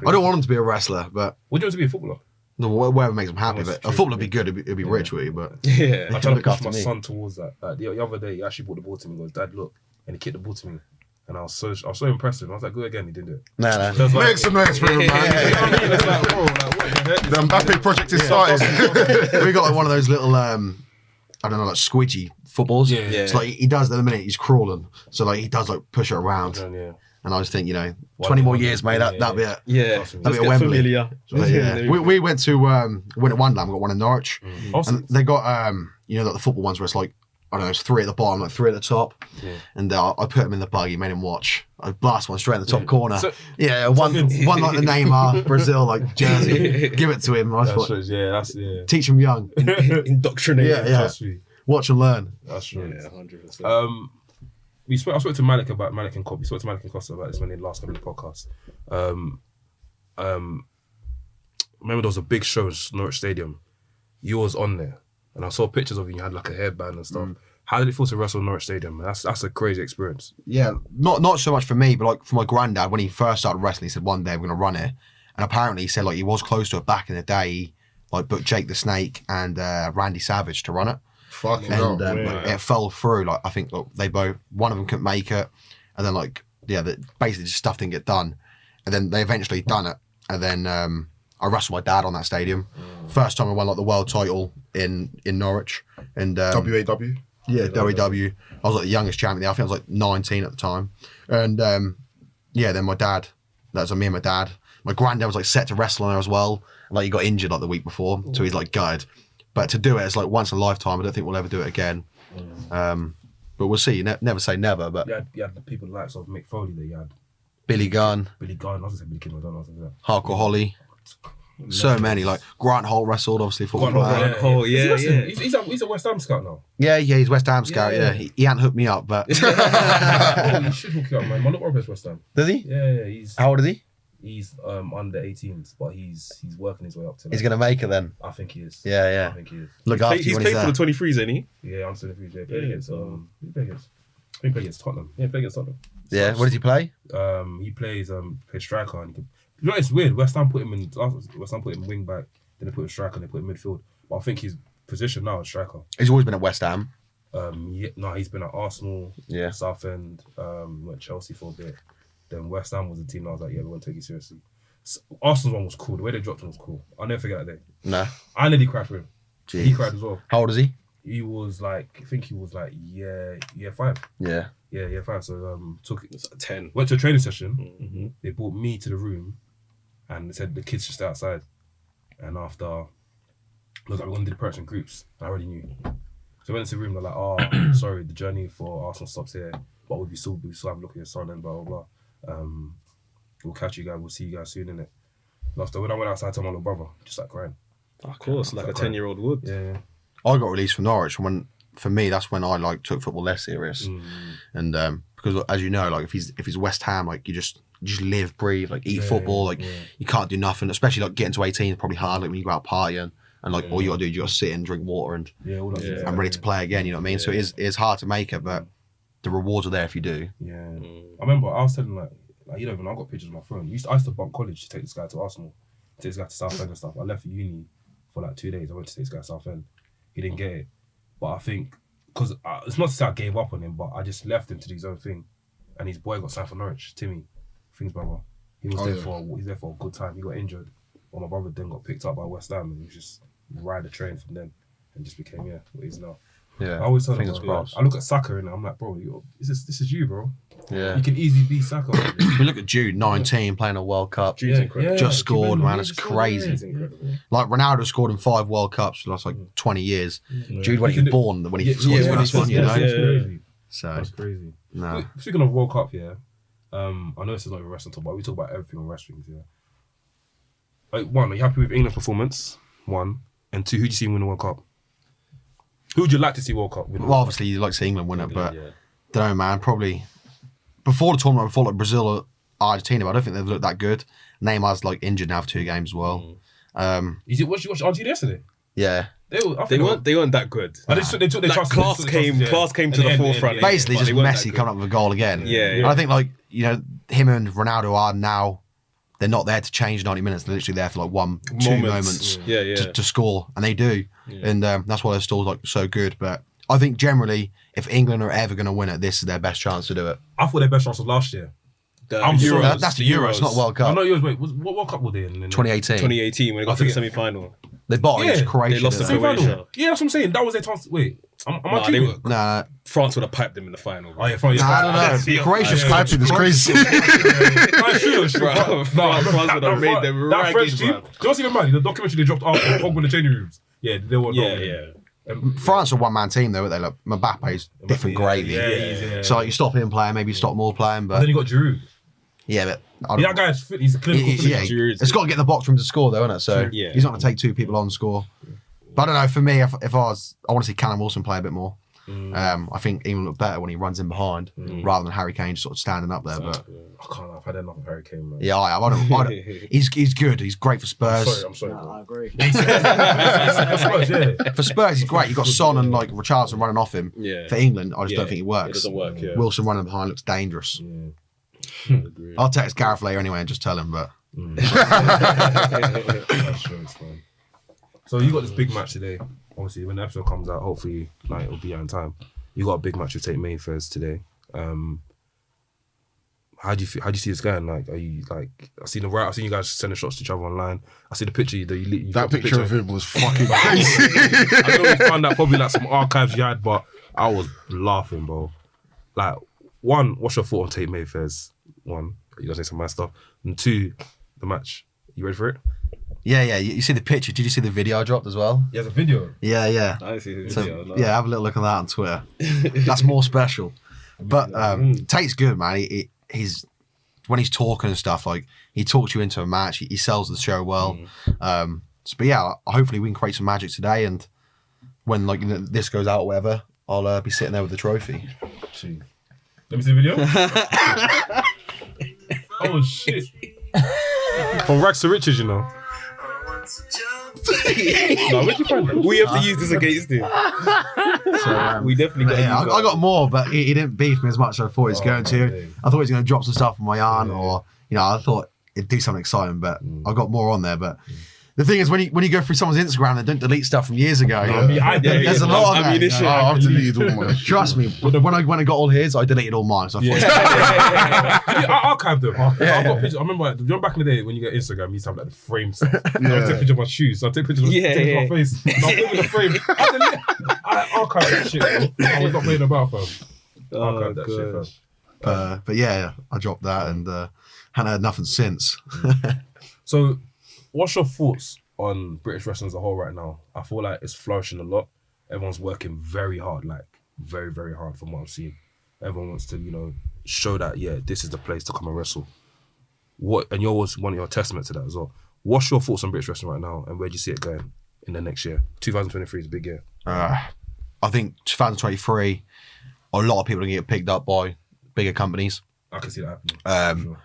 S4: I don't want him to be a wrestler, but
S2: Would you want to be a footballer?
S4: whatever makes him happy.
S2: That's
S4: But
S2: true.
S4: a footballer would be good. It'd be rich with you, but
S3: Yeah.
S2: I tried to
S4: look
S2: push
S4: after
S2: my
S4: me.
S2: son towards that. The other day, he actually brought the ball to me. He goes, "Dad, look," and he kicked the ball to me, and I was so impressed. And I was like, "Go again." He didn't do it.
S4: nah.
S2: So it's like,
S1: Make some noise for him, man.
S2: you know what I mean? It's like, bro, like, what the heck?
S1: The Mbappe project is started.
S4: We got like one of those little I don't know, like squidgy footballs.
S2: Yeah.
S4: So like he does that in a minute. He's crawling, so like he does like push it around.
S2: Yeah.
S4: And I just think, 20 more years, mate. That'd be it.
S3: Yeah.
S2: Let's
S3: Let's
S4: be a
S3: get
S4: Wembley.
S3: familiar.
S4: But, yeah. We went to win at Wonderland. We got one in Norwich,
S2: Awesome.
S4: and they got like the football ones where it's like, I don't know, it's 3 at the bottom, like 3 at the top.
S2: Yeah.
S4: And I put him in the buggy, made him watch. I blast one straight in the top corner.
S2: So-
S4: one like the Neymar Brazil like jersey. Give it to him. I thought,
S2: That's
S4: teach him young.
S3: Indoctrinate.
S4: Yeah.
S2: Trust me.
S4: Watch and learn.
S2: That's true.
S3: Yeah, 100%.
S2: I spoke to Malik and Cobb. We spoke to Malik and Costa about this when they last came on the podcast. Remember there was a big show in Norwich Stadium. You was on there, and I saw pictures of you. You had like a hairband and stuff. How did it feel to wrestle in Norwich Stadium? That's a crazy experience.
S4: Yeah, not so much for me, but like for my granddad, when he first started wrestling, he said one day we're gonna run it, and apparently he said like he was close to it back in the day. He like booked Jake the Snake and Randy Savage to run it,
S1: Fucking
S4: and
S1: hell.
S4: like, it fell through. Like I think one of them couldn't make it, and then basically just stuff didn't get done, and then they eventually done it, and then I wrestled my dad on that stadium. First time I won like the world title in Norwich, and
S1: WAW.
S4: yeah, WW. I was like the youngest champion there. I think I was like 19 at the time. And then my dad, that was me and my dad. My granddad was like set to wrestle on there as well. And like he got injured like the week before. So he's like gutted. But to do it, it's like once in a lifetime. I don't think we'll ever do it again. But we'll see. Never say never. But
S2: You had the people the likes of Mick Foley there. You had
S4: Billy Gunn,
S2: Billy Gunn. I was going to say Billy Kidman. I don't know what I was
S4: Hardcore Holly. So many. Like Grant Holt wrestled, obviously. Football
S2: Grant
S4: player.
S2: Holt,
S3: Oh, yeah, yeah.
S2: He's a West Ham scout now.
S4: Yeah, he's West Ham scout.
S2: Yeah.
S4: Yeah, he hadn't hooked me up, but
S2: Oh, you should hook you up, man. My little brother's West Ham.
S4: does he?
S2: Yeah, he's
S4: How old is he?
S2: under 18s, but he's working his way up to.
S4: He's gonna make it then.
S2: I think he is.
S4: Yeah.
S2: I think he is.
S4: Look after
S3: He's
S4: you when
S3: played
S4: he's
S3: for
S4: there.
S3: the 23s, ain't he?
S2: Yeah, I'm still a future. He played against Tottenham. Yeah, he played against Tottenham.
S4: Yeah, what does he play?
S2: He plays striker, and you know it's weird. West Ham put him wing back, then they put him striker, and they put him midfield. But I think his position now is striker.
S4: He's always been at West Ham.
S2: He's been at Arsenal,
S4: Yeah.
S2: Southend, went Chelsea for a bit. Then West Ham was the team. I was like, yeah, we're gonna take you seriously. Arsenal's one was cool. The way they dropped him was cool. I'll never forget that day.
S4: No.
S2: I nearly cried for him.
S4: Jeez.
S2: He cried as well.
S4: How old is he?
S2: He was like, I think he was like year 5.
S4: Yeah.
S2: Yeah, year 5. So
S3: It's like 10.
S2: went to a training session.
S3: Mm-hmm.
S2: They brought me to the room, and they said the kids should stay outside. And after, look, I'm gonna do the parents in groups. And I already knew. So I went into the room. They're like, "Oh, sorry, the journey for Arsenal stops here, but we still have a look at your son and blah blah blah. We'll catch you guys. We'll see you guys soon, innit?" And after when I went outside, I told my little brother, just like crying.
S3: Of course, like a 10-year-old would.
S2: Yeah.
S4: I got released from Norwich for me, that's when I like took football less serious. And because as you know, like if he's West Ham, like you just live, breathe, like eat football, like you can't do nothing, especially like getting to 18 is probably hard, like when you go out partying and like all you gotta do is you gotta sit and drink water and
S2: All that
S4: I'm ready to play again, you know what I mean? So it's hard to make it, but the rewards are there if you do.
S2: Yeah. I remember I was telling like you know, when I got pictures on my phone. I used to bump college to take this guy to Arsenal, take this guy to Southend and stuff. I left for uni for like 2 days. I went to take this guy to Southend. He didn't get it, but I think because it's not to say I gave up on him, but I just left him to do his own thing. And his boy got signed for Norwich, Timmy, Things brother. He was he's there for a good time. He got injured, but my brother then got picked up by West Ham, and he was just ride the train from then, and just became what he is now.
S4: Yeah.
S2: I always tell him,
S4: Fingers crossed.
S2: I look at Saka and I'm like, bro, this is you, bro.
S4: Yeah.
S2: You can easily beat Saka.
S4: We look at Jude, 19, playing a World Cup.
S3: Jude's incredible.
S4: Just scored,
S2: Jude
S4: man. It's
S2: scored,
S4: crazy.
S3: He's incredible.
S4: Like Ronaldo scored in 5 World Cups for the last like 20 years. Jude wasn't even born when he scored his first one, you know?
S2: That's crazy.
S4: So,
S2: That's crazy.
S4: no.
S2: Speaking of World Cup, I know this is not even wrestling talk, but we talk about everything on wrestling, One, are you happy with England's performance? One. And two, who do you see win the World Cup? Who would you like to see World Cup win?
S4: Well, obviously, you'd like to see England win it, but don't know, man. Probably before the tournament, before like Brazil or Argentina, but I don't think they've looked that good. Neymar's like injured now for 2 games as well.
S2: Is it what you watched Argentina yesterday?
S4: Yeah.
S3: They weren't that good.
S2: They took their chances.
S3: Class came to the forefront.
S4: Basically, just Messi coming up with a goal again.
S3: Yeah.
S4: And I think him and Ronaldo are now. They're not there to change 90 minutes. They're literally there for like 1-2 moments to score, and they do. Yeah. And that's why they're still like so good. But I think generally, if England are ever going to win it, this is their best chance to do it.
S2: I thought their best chance was last year.
S4: That's the Euros, not World Cup.
S2: No, Euros. Wait, what World Cup were they in?
S4: 2018.
S3: 2018 when they got to the semi-final.
S4: They bought against Croatia.
S3: They lost to Croatia.
S2: Yeah, that's what I'm saying. That was their chance. Wait, am I dreaming?
S4: Nah.
S3: France would have piped them in the final.
S2: Oh yeah, France.
S4: I don't know. Croatia's piping is crazy.
S3: France would have made them
S2: that French
S3: ragged,
S2: team.
S3: man.
S2: Just even man, the documentary they dropped after Pogba in the changing rooms. Yeah, they were.
S4: France are a one-man team though, they look. Mbappe's different gravy.
S2: Yeah.
S4: So like, you stop him playing, maybe you stop more playing. But
S2: then you got Giroud.
S4: Yeah, but
S2: that guy's fit. He's a clinical.
S4: It's got to get in the box for him to score, though, isn't it? So he's not going to take 2 people on score. But I don't know. For me, if I want to see Callum Wilson play a bit more. I think England look better when he runs in behind rather than Harry Kane just sort of standing up there. But
S2: I can't. I've had enough of Harry Kane, man.
S4: Yeah, I don't. He's good. He's great for Spurs.
S2: I'm sorry.
S7: I agree.
S4: For Spurs, he's great. You've got Son and like Richarlison running off him.
S3: Yeah.
S4: For England, I just don't think he works.
S3: It doesn't work. Yeah.
S4: Wilson running behind looks dangerous. I'll text Gareth later anyway and just tell him. But
S2: That's true, it's fine. So you got this big match today. Obviously, when the episode comes out, hopefully, like it'll be out in time. You got a big match with Tate Mayfairs today. How do you see this going? Like, are you like? I've seen you guys sending shots to each other online. I see the picture.
S1: That picture of him was fucking crazy.
S2: I don't know if you found that probably like some archives you had, but I was laughing, bro. Like, one, what's your thought on Tate Mayfairs? One, you guys say some mad stuff. And two, the match. You ready for it?
S4: yeah. You see the picture? Did you see the video I dropped as well?
S2: Yeah, the video.
S4: Yeah.
S3: I see the
S4: So,
S3: video.
S4: yeah, have a little look at that on Twitter. That's more special. But Tate's good, man. He's when he's talking and stuff, like he talks you into a match. He sells the show well. But yeah, hopefully we can create some magic today. And when this goes out or whatever, I'll be sitting there with the trophy.
S2: Jeez. Let me see the video. Oh shit! From rags to riches, you know. No, where'd you find that?
S3: We have to use this against him.
S4: So,
S3: we definitely got.
S4: Yeah, I got more, but he didn't beef me as much as I thought he was going to.
S2: Okay.
S4: I thought he was going to drop some stuff on my yarn, or I thought it'd do something exciting, but I got more on there. But the thing is, when you go through someone's Instagram, they don't delete stuff from years ago. There's a lot on there.
S1: I've deleted all mine.
S4: Trust me, when I got all his, I deleted all mine. So I thought,
S2: I archived them. I've got pictures. I remember back in the day when you get Instagram, you used to have like the frame stuff. I would take pictures of my shoes. So I take pictures of my face. I'll put the frame. I archived that shit. I was not playing about, fam. Archived that shit, fam.
S4: but yeah, I dropped that and hadn't heard nothing since.
S2: So, what's your thoughts on British wrestling as a whole right now? I feel like it's flourishing a lot. Everyone's working very hard, like very, very hard from what I've seen. Everyone wants to, show that, this is the place to come and wrestle. And you're always one of your testament to that as well. What's your thoughts on British wrestling right now, and where do you see it going in the next year? 2023 is a big year.
S4: I think 2023, a lot of people are going to get picked up by bigger companies.
S2: I can see that happening.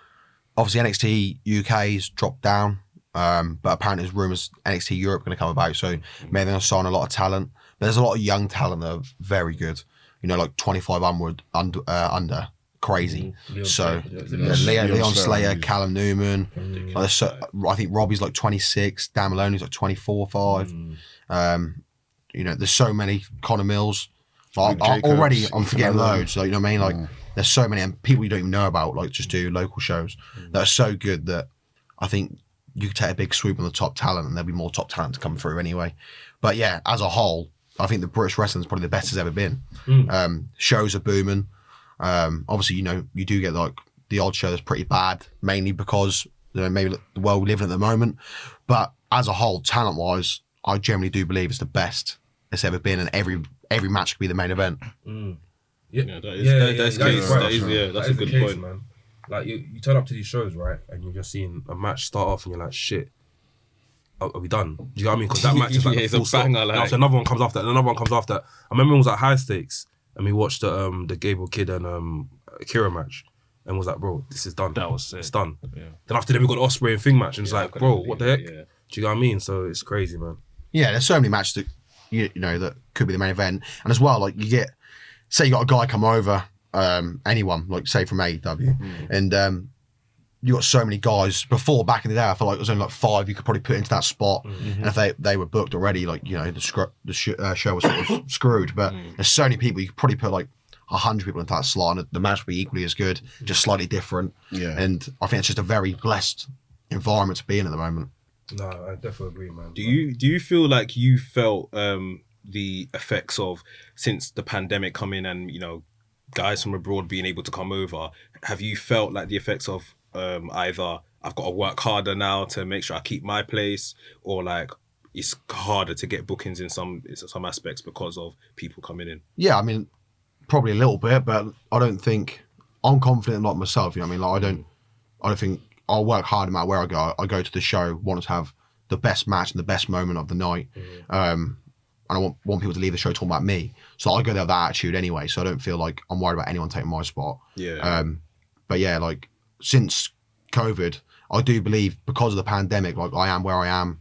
S4: Obviously, NXT UK's dropped down, but apparently there's rumours NXT Europe are going to come about, so maybe they're going to sign a lot of talent. But there's a lot of young talent that are very good, like 25 onward, under crazy.
S2: Leon
S4: Slater, Callum Newman. I think Robbie's like 26, Dan Maloney's like 24, 5. There's so many. Connor Mills. Already, I'm forgetting loads. Like, you know what I mean? Like, there's so many, and people you don't even know about, like, just do local shows that are so good that I think you could take a big swoop on the top talent, and there'll be more top talent to come through anyway. But yeah, as a whole, I think the British wrestling is probably the best it's ever been. Shows are booming. Obviously, you do get like the odd show that's pretty bad, mainly because maybe the world we live in at the moment. But as a whole, talent-wise, I generally do believe it's the best it's ever been, and every match could be the main event.
S3: That's a good point,
S2: man. Like you turn up to these shows, right, and you're just seeing a match start off, and you're like, shit, are we done? Do you know what I mean? Because that match is like
S3: It's
S2: the
S3: a
S2: full stop.
S3: banger,
S2: And
S3: like-
S2: after another one comes after, and another one comes after. I remember it was at high stakes, and we watched the Gable Kid and Akira match, and was like, bro, this is done.
S6: That was sick.
S2: It's done.
S6: Yeah.
S2: Then after that, we got the Ospreay and Thing match, and it's
S3: Yeah, I
S2: like,
S3: couldn't
S2: bro,
S3: believe
S2: what the heck?
S3: it, yeah.
S2: Do you know what I mean? So it's crazy, man.
S4: Yeah, there's so many matches that you know that could be the main event, and as well, like you get, say you got a guy come over, anyone like say from AEW, and you got so many guys before back in the day. I felt like it was only like 5 you could probably put into that spot, and if they were booked already, like you know the show was sort of screwed. But there's so many people you could probably put like 100 people into that slot, and the match would be equally as good, just slightly different.
S1: Yeah.
S4: And I think it's just a very blessed environment to be in at the moment.
S2: No, I definitely agree, man.
S3: Do you feel like you felt the effects of, since the pandemic come in and, you know, guys from abroad being able to come over, have you felt like the effects of either I've got to work harder now to make sure I keep my place, or like it's harder to get bookings in some aspects because of people coming in?
S4: Yeah, I mean, probably a little bit, but I don't think I'm confident like myself. You know what I mean? Like I don't think I'll work hard no matter where I go. I go to the show, want to have the best match and the best moment of the night. And I want people to leave the show talking about me. So I go there with that attitude anyway. So I don't feel like I'm worried about anyone taking my spot.
S3: Yeah.
S4: But yeah, like since COVID, I do believe because of the pandemic, like I am where I am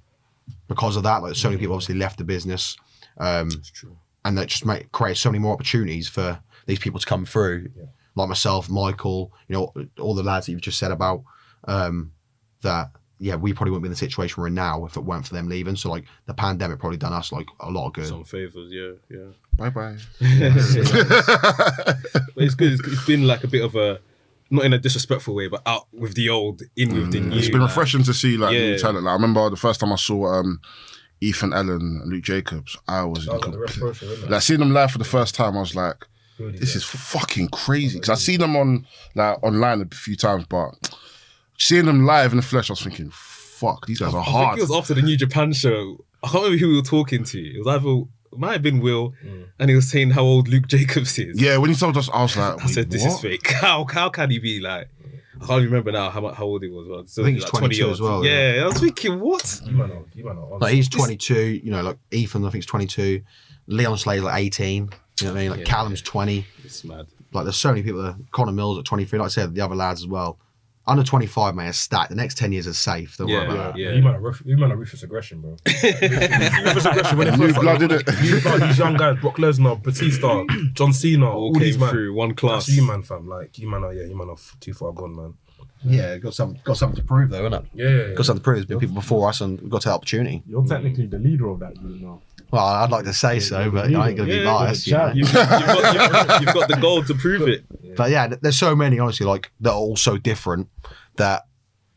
S4: because of that. Like so many people obviously left the business.
S3: That's true.
S4: And that just creates so many more opportunities for these people to come through, like myself, Michael, you know, all the lads that you've just said about, that, yeah, we probably wouldn't be in the situation we're in now if it weren't for them leaving. So, like, the pandemic probably done us, like, a lot of good.
S3: Some favours, yeah.
S1: Bye-bye.
S3: But it's good. It's been like a bit of a, not in a disrespectful way, but out with the old, in with the new.
S1: It's been
S3: like-
S1: refreshing to see, like, new
S3: Yeah.
S1: talent. Like, I remember the first time I saw Ethan Allen and Luke Jacobs, I was in like, seeing them live for the first time, I was like, this is fucking crazy. Because I've seen them online a few times, but seeing them live in the flesh, I was thinking, fuck, these guys are
S3: I think
S1: hard.
S3: it was after the New Japan show. I can't remember who we were talking to. It was either, it might have been Will, and he was saying how old Luke Jacobs is.
S1: Yeah, when he told us, I was like,
S3: I said, this is
S1: what?
S3: fake. How can he be like? I can't remember now how old he was. Well, so
S4: I think he's
S3: like
S4: 22
S3: 20
S4: as well.
S3: Yeah, I was thinking, what?
S2: You man are
S4: Like, he's 22, you know, like, Ethan, I think, is 22. Leon Slade's like 18. You know what I mean? Like,
S3: Yeah.
S4: Callum's 20.
S3: It's mad.
S4: Like, there's so many people that Connor Mills at 23. Like I said, the other lads as well. Under 25, man, is stacked. The next 10 years is safe. Don't worry about that.
S3: Yeah.
S2: You man are ruthless aggression, bro. Ruthless aggression when they
S1: New
S2: first
S1: blood, innit?
S2: New blood, these young guys, Brock Lesnar, Batista, John Cena,
S3: All
S2: all these
S3: came
S2: man.
S3: through one class.
S2: That's you, man, fam. Like, you man are too far gone, man.
S4: Yeah, got something to prove, though, innit?
S2: Yeah.
S4: Got something to prove. There's been people before us and we've got to take opportunity.
S5: You're technically the leader of that group now.
S4: Well, I'd like to say so, but I ain't going to be
S3: Yeah,
S4: biased. You know?
S5: chat.
S3: You've got the gold to prove it.
S4: But yeah, there's so many, honestly, like, that are all so different that,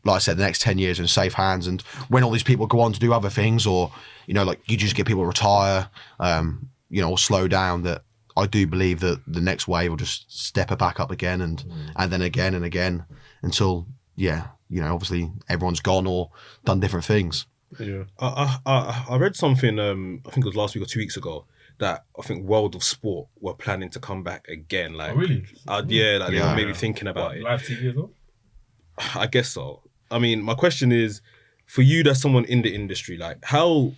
S4: like I said, the next 10 years are in safe hands. And when all these people go on to do other things, or, you know, like, you just get people retire, you know, or slow down, that I do believe that the next wave will just step it back up again and then again and again until, yeah, you know, obviously everyone's gone or done different things.
S3: Yeah, I read something. I think it was last week or 2 weeks ago, that I think World of Sport were planning to come back again. Like,
S2: Oh, really?
S3: Yeah, like they
S4: Yeah.
S3: were maybe thinking about
S2: What,
S3: it.
S2: live TV as well?
S3: I guess so. I mean, my question is, for you, that's someone in the industry, like, how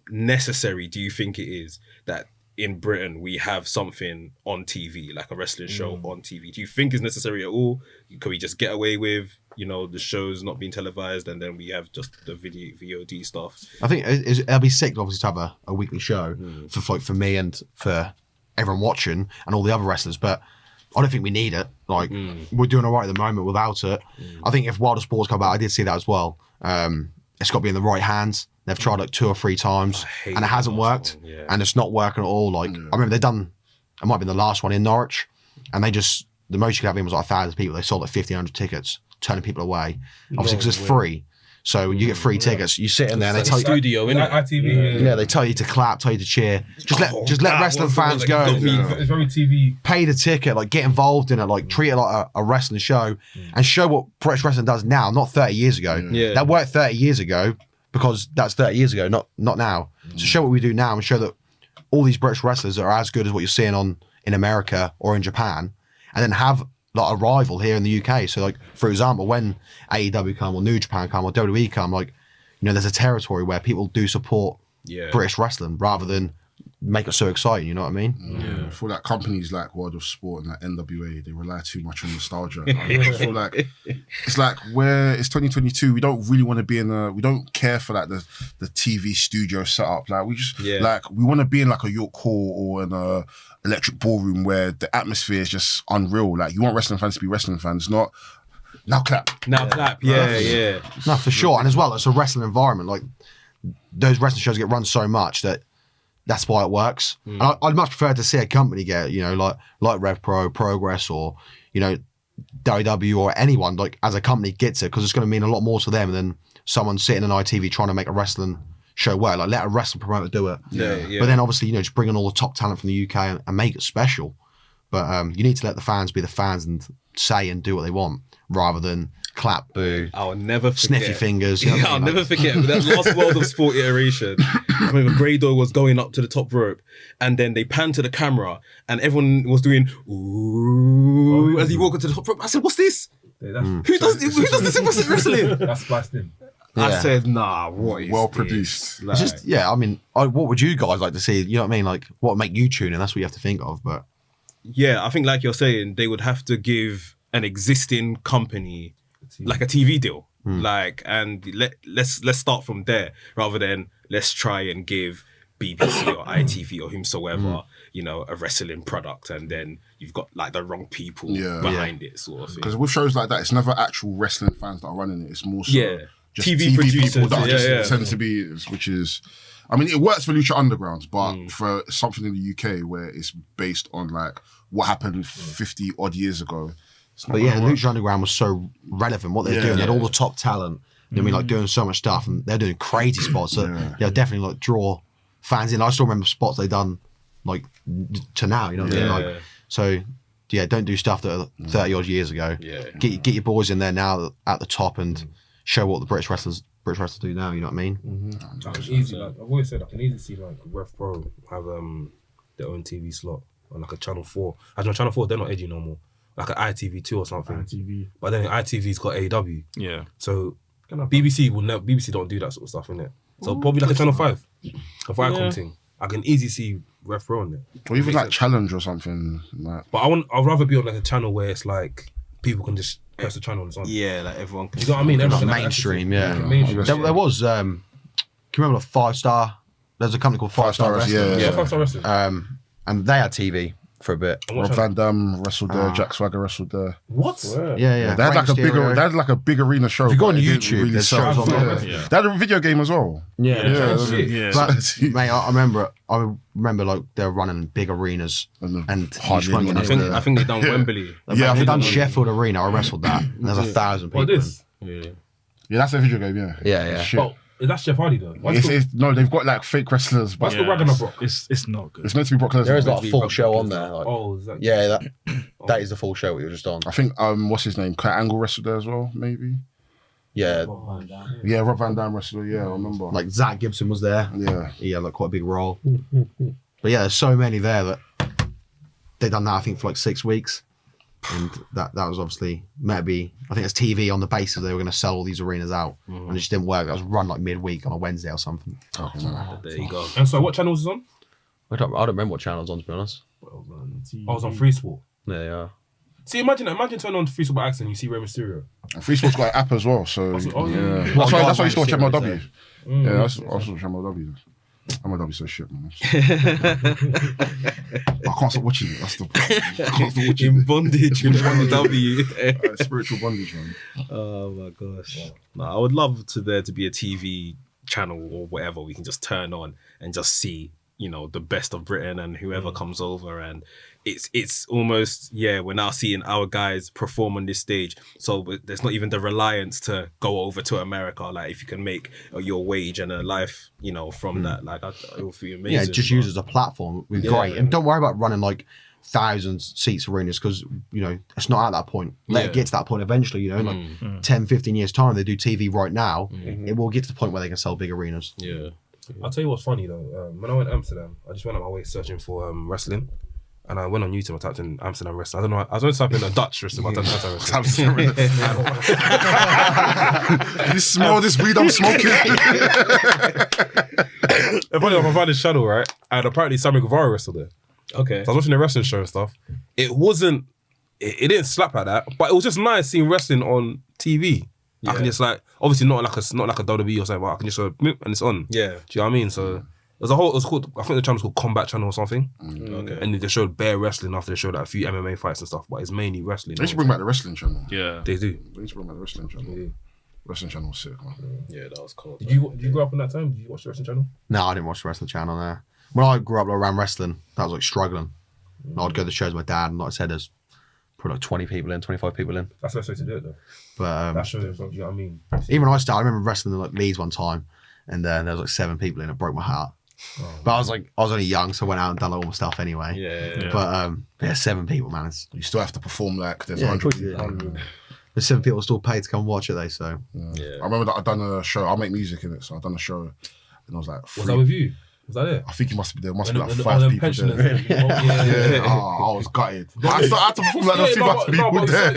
S3: necessary do you think it is that in Britain we have something on TV, like a wrestling show on TV? Do you think it's necessary at all? Could we just get away with, you know, the shows not being televised, and then we have just the VOD stuff?
S4: I think it'll be sick, obviously, to have a weekly show for me and for everyone watching and all the other wrestlers, but I don't think we need it. Like, we're doing all right at the moment without it. I think if Wilder Sports come out, I did see that as well. It's got to be in the right hands. They've tried like 2 or 3 times
S3: hate
S4: and it hasn't
S3: the last
S4: worked.
S3: one, yeah.
S4: And it's not working at all. Like, I remember it might have been the last one in Norwich, and they just, the most you could have in was like 1,000 people. They sold like 1,500 tickets, turning people away. Obviously, because it's free. So you get free tickets. You sit in there and they tell you,
S3: Studio, innit?
S2: ITV.
S4: yeah, they tell you to clap, tell you to cheer. Just let
S3: that
S4: wrestling
S3: was the one
S4: fans
S3: that
S4: go.
S3: got me.
S2: It's very TV.
S4: Pay the ticket, like, get involved in it, like, treat it like a wrestling show, and show what British wrestling does now, not 30 years ago.
S3: Yeah.
S4: That worked 30 years ago because that's 30 years ago, not now. So show what we do now and show that all these British wrestlers are as good as what you're seeing in America or in Japan, and then have like a rival here in the UK. So, like, for example, when AEW come or New Japan come or WWE come, like, there's a territory where people do support
S3: Yeah.
S4: British wrestling rather than make it so exciting. You know what I mean?
S1: I feel like companies like World of Sport and like NWA, they rely too much on nostalgia. I just feel like it's like where it's 2022, we don't really want to be we don't care for like the TV studio setup. Like we just like we want to be in like a York Hall or in a Electric Ballroom where the atmosphere is just unreal. Like you want wrestling fans to be wrestling fans, not now clap.
S3: Now clap. Yeah.
S4: No, for sure. And as well, it's a wrestling environment. Like those wrestling shows get run so much that's why it works. And I'd much prefer to see a company get, like Rev Pro, Progress, or, WW or anyone, like as a company gets it, because it's going to mean a lot more to them than someone sitting in ITV trying to make a wrestling show work. Like let a wrestling promoter do it.
S3: Yeah.
S4: But then obviously, just bring in all the top talent from the UK and make it special. But you need to let the fans be the fans and say and do what they want rather than clap, boo,
S3: I'll never forget.
S4: sniffy fingers. You know what I
S3: I'll
S4: mean?
S3: never forget that last World of Sport iteration. I remember Grado was going up to the top rope, and then they panned to the camera, and everyone was doing ooh as he walked to the top rope. I said, "What's this?
S2: Yeah,
S3: Who does this in wrestling?"
S2: that's spliced in.
S3: I
S4: Yeah.
S3: said, "Nah, what is
S1: Well
S3: this?"
S1: produced.
S3: Like,
S4: It's just, I mean, what would you guys like to see? You know what I mean? Like, what would make you tune in? That's what you have to think of. But
S3: yeah, I think like you're saying, they would have to give an existing company like a TV deal, and let's start from there rather than let's try and give BBC or ITV or whomsoever, a wrestling product, and then you've got like the wrong people behind it, sort of thing.
S1: Because with shows like that, it's never actual wrestling fans that are running it. It's more so just
S3: TV
S1: TV
S3: producers,
S1: people that are just
S3: yeah.
S1: tend to be, which is, I mean, it works for Lucha Underground, but for something in the UK where it's based on like what happened 50 odd years ago.
S4: But yeah, Lucha Underground was so relevant. What they're doing, they had all the top talent. You know what I mean, like doing so much stuff, and they're doing crazy spots. So they'll definitely like draw fans in. I still remember spots they done like to now. You know what I mean? Like, so yeah, don't do stuff that are 30 odd years ago.
S3: Yeah.
S4: Get your boys in there now at the top and show what the British wrestlers do now. You know what I mean?
S2: Like, it's easy. Like I've always said, I can easily see like Rev Pro have their own TV slot on like a Channel 4. Actually, on Channel 4 they're not edgy no more. Like an ITV2 or something.
S5: ITV.
S2: But then ITV's got AEW.
S6: Yeah.
S2: So BBC don't do that sort of stuff, innit? So probably like a Channel 5, a Viacom thing. I can easily see Rev Pro on there.
S1: Or even like Challenge or something. Like,
S2: But I'd rather be on like a channel where it's like people can just press the channel and it's on.
S3: Yeah, like everyone.
S2: You know what I mean? Everyone
S4: Like
S2: can
S4: mainstream,
S2: access it.
S4: yeah.
S2: Mainstream.
S4: There was, can you remember like 5 Star? There's a company called 5 Star
S1: Wrestling,
S4: Wrestling.
S2: Yeah, 5 Star Wrestling.
S4: And they had TV for a bit.
S2: And what
S1: Rob
S2: channel?
S1: Van Dam wrestled there, Jack Swagger wrestled there.
S2: What?
S4: Yeah.
S1: They had like
S4: Rey
S1: a bigger,
S4: Mysterio.
S1: they had like a big arena show.
S4: If you go
S1: but
S4: on
S1: it didn't
S4: YouTube, there's shows on
S1: sell.
S4: there.
S6: Yeah.
S1: They had a video game as well.
S4: Yeah.
S6: Yeah.
S4: But mate, I remember like they're running big arenas and
S1: hardly
S4: you just won't
S1: anyone
S4: get
S1: there.
S4: into
S3: I think they done Wembley.
S1: Yeah, I
S4: They've
S1: think
S4: done
S1: that-
S4: Sheffield Arena. I wrestled that. And there's 1,000 people.
S2: What this?
S3: Yeah.
S1: Yeah, that's a video game, yeah.
S4: Yeah.
S1: Shit.
S2: Oh, is that Jeff Hardy though? Why
S1: No, they've got like fake wrestlers, but
S2: What's the Ragnar Brock?
S6: It's not good.
S1: it's meant to be Brock Lesnar.
S4: There is like
S3: Maybe
S4: a full
S3: Brock
S4: show on
S3: Lesnar.
S4: there. Like,
S2: Oh, is that?
S4: yeah, that is the full show we were just on.
S1: I think what's his name? Kurt Angle wrestled there as well, maybe.
S4: Yeah,
S1: Yeah, Rob Van Dam wrestled. Yeah, I remember.
S4: like Zach Gibson was there.
S1: yeah,
S4: He had like quite a big role. But yeah, there's so many there that they've done that I think for like 6 weeks. And that was obviously maybe I think it's TV on the basis they were going to sell all these arenas out, and it just didn't work. That was run like midweek on a Wednesday or something.
S3: There you go.
S2: And so, what channel was it on?
S4: I don't remember what channel it was on, to be honest.
S2: I was on Free Sport.
S4: Yeah.
S2: See, imagine turning on Free Sport by accident, you see Rey Mysterio.
S1: and Free Sport's got an app as well, so
S2: Oh,
S1: yeah.
S2: yeah.
S1: That's why you still watch
S4: Series
S1: MLW.
S4: there.
S1: Yeah, that's I also watch MLW. MLW's so shit, man. I can't stop watching it. That's the I can't stop watching
S3: In
S1: it.
S3: bondage with W.
S1: Spiritual bondage, man.
S3: Oh my gosh. No, I would love there to be a TV channel or whatever we can just turn on and just see, the best of Britain and whoever comes over, and it's almost, we're now seeing our guys perform on this stage, so there's not even the reliance to go over to America. Like if you can make your wage and a life, from that, like it would be amazing.
S4: Yeah, just use it as a platform. We're great, and don't worry about running like 1,000 seats arenas because it's not at that point. Let it get to that point eventually. Like 10, 15 years time, they do TV right now. It will get to the point where they can sell big arenas.
S3: Yeah.
S2: I'll tell you what's funny though. When I went to Amsterdam, I just went on my way searching for wrestling, And I went on YouTube, I typed in Amsterdam wrestling. I don't know, I was only typing in Dutch wrestling, but I typed in Amsterdam wrestling.
S1: You smell this weed I'm smoking?
S2: And funny enough, I found this channel, right? And apparently Sammy Guevara wrestled there.
S3: Okay.
S2: So I was watching the wrestling show and stuff. It didn't slap like that, but it was just nice seeing wrestling on TV. I can just like, obviously not like a WWE or something, but I can just go, and it's on.
S3: Yeah.
S2: Do you know what I mean? So it was called, I think the channel's called Combat Channel or something.
S3: Okay.
S2: And they showed bare wrestling after they showed like a few MMA fights and stuff, but it's mainly wrestling.
S1: They should bring back the wrestling channel.
S6: Yeah.
S2: They do.
S1: They need to bring back the wrestling channel. Wrestling channel was sick, man.
S3: Yeah, that was cool.
S2: Did you grow up in that time? Did you watch the wrestling channel?
S4: No, I didn't watch the wrestling channel there. When I grew up around wrestling, that was like struggling. And I'd go to the shows with my dad, and like I said, there's probably like 20 people in, 25 people in.
S2: That's the best way to do it though.
S4: But
S2: That shows, you know what I mean?
S4: even I remember wrestling in like Leeds one time, and then there was like 7 people in. It broke my heart. But I was only young, so I went out and done like all my stuff anyway.
S3: Yeah.
S4: But 7 people, man.
S1: You still have to perform like there's
S4: Yeah,
S1: 100
S4: of course you
S1: people.
S4: do. There's 7 people still paid to come watch it, though. So
S3: Yeah.
S1: I remember that I done a show. I make music in it, so I done a show, and I was like,
S2: Was that with you? Was that it?
S1: I think it must be there. Must be like
S2: And
S1: 5
S2: them
S1: people
S2: pensioners.
S1: there.
S2: Yeah.
S1: I was gutted. I had to perform like those 2,000 people there.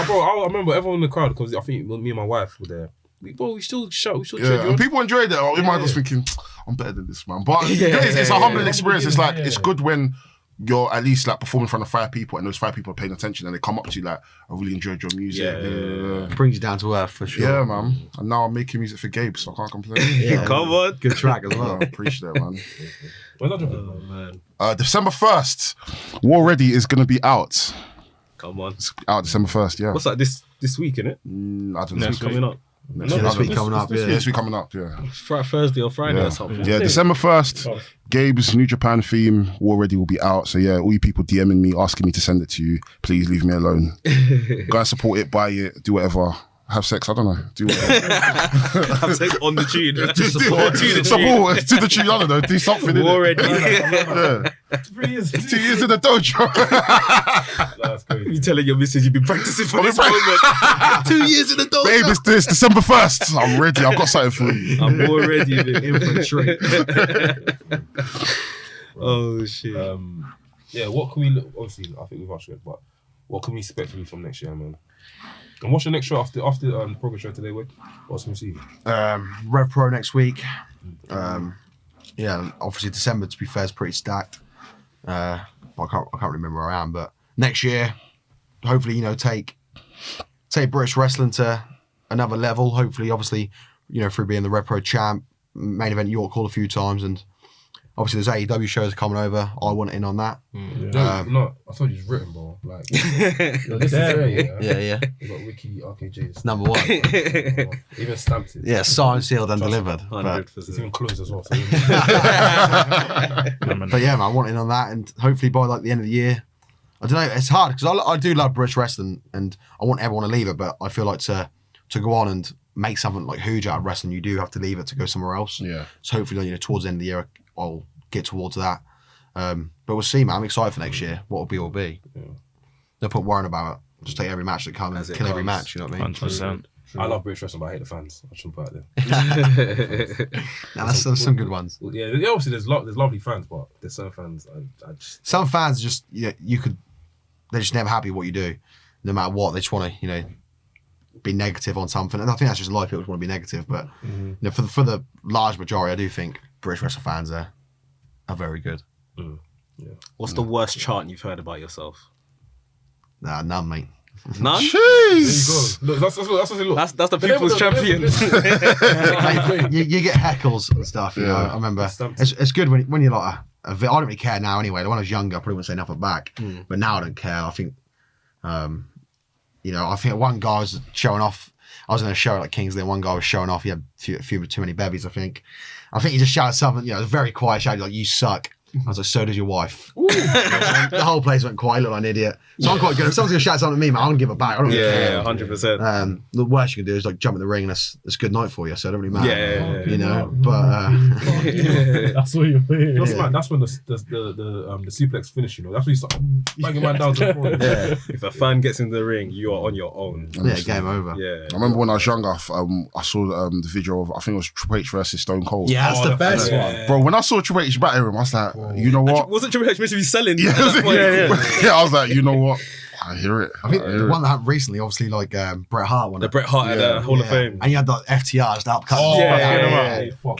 S2: Bro, I remember everyone in the crowd because I think me and my wife were there. We still shout, we still cheer
S1: Yeah,
S2: you
S1: and
S2: on.
S1: people enjoyed it. In my head, I was thinking, I'm better than this, man. But it's a humbling experience. It's like, it's good when you're at least like performing in front of 5 people and those 5 people are paying attention and they come up to you like, I really enjoyed your music.
S3: Yeah.
S4: brings you down to earth for sure.
S1: Yeah, man. And now I'm making music for Gabe, so I can't complain.
S4: Yeah,
S3: Come on.
S4: good track as well.
S1: Yeah, appreciate it, man.
S2: Where's that dropping?
S3: Oh, man.
S1: December 1st, War Ready is going to be out.
S3: Come on.
S1: It's out December 1st, yeah.
S3: What's that, this week, innit?
S1: I don't know.
S3: Next coming up.
S4: This week coming up, yeah.
S1: This week coming up, yeah.
S3: Thursday or Friday or something.
S1: Yeah, December 1st, Gabe's New Japan theme, War Ready, will be out. So yeah, all you people DMing me, asking me to send it to you, please leave me alone. Go and support it, buy it, do whatever. Have sex, I don't know. Do whatever.
S3: I'm saying on the tune.
S1: Support to the tune, I don't know. Do something. innit?
S3: Already.
S1: Yeah.
S5: 3 years.
S1: 2 years in the dojo.
S2: That's crazy.
S3: You telling your missus you've been practicing for this moment. 2 years in the dojo.
S1: Babe, it's December 1st. I'm ready. I've got something for you.
S3: I'm already infantry. Oh shit.
S2: Yeah, what can we look? Obviously, I think we've asked it, but what can we expect from you from next year, man? And what's your next show after the progress show today? What can we see?
S4: Rev Pro next week. Yeah, obviously December, to be fair, is pretty stacked. I can't remember where I am, but next year, hopefully, take British wrestling to another level. Hopefully, obviously, through being the Rev Pro champ, main event York Hall a few times, and obviously there's AEW shows coming over. I want in on that.
S2: No, I thought you've written, bro. Like, this is there,
S4: Yeah.
S2: You got Wiki, RKJ's.
S4: Number 1.
S2: Even stamped it.
S4: Yeah, signed, sealed, and
S2: Trust me.
S4: delivered. But,
S2: It's even closed as well. So
S4: but yeah, man, I want in on that, and hopefully by like the end of the year, I don't know. It's hard because I do love British wrestling, and I want everyone to leave it. But I feel like to go on and make something like huge out of wrestling, you do have to leave it to go somewhere else.
S1: Yeah.
S4: So hopefully, towards the end of the year, I'll get towards that. But we'll see, man. I'm excited for next year. What will be.
S2: Yeah.
S4: Don't put worrying about it. Just take every match that comes,
S3: As it
S4: kill every
S3: comes.
S4: match. You know what I mean?
S6: 100%.
S2: I love British wrestling, but I hate the fans. I shouldn't put it there.
S4: Nah, that's some good ones.
S2: Well, yeah, obviously there's lovely fans, but there's certain fans I just
S4: Some fans just they're just never happy with what you do, no matter what. They just want to be negative on something, and I think that's just life. People just want to be negative, but for the large majority, I do think British wrestling fans are very good.
S3: What's the worst chant you've heard about yourself?
S4: Nah, none, mate.
S3: None?
S1: Jeez.
S2: there you go. Look, that's what it looks.
S3: That's the people's champion.
S4: you get heckles and stuff. You know, I remember it's good when you're like I don't really care now anyway. When I was younger, I probably wouldn't say nothing back, but now I don't care. I think, I think one guy was showing off. I was in a show like Kingsley, and one guy was showing off. He had a few too many bevies. I think he just shouted something. It was very quiet. Shouted like, "You suck." I was like, "So does your wife." The whole place went quiet. Looked like an idiot. So I'm quite good. If someone's gonna shout something at me, man, I'm gonna give it back. I don't really care.
S3: 100%.
S4: The worst you can do is like jump in the ring, and it's a good night for you. So it don't really matter.
S3: Yeah.
S4: But
S5: That's what you're saying.
S2: That's when the suplex finish. That's when you start banging man down to the floor.
S3: If a fan gets into the ring, you are on your own.
S4: game over.
S3: Yeah.
S1: I remember when I was younger, I saw the video of, I think it was Triple H versus Stone Cold.
S4: Yeah, that's the best one.
S1: Bro, when I saw Triple H battering him, I was like, you know what?
S3: Wasn't Triple H meant to be selling?
S1: Yeah, I was like, you know what? I hear it.
S4: I think the one that happened recently, obviously, like Bret Hart one.
S3: The Bret Hart at Hall of Fame.
S4: And you had the FTRs, the upcut.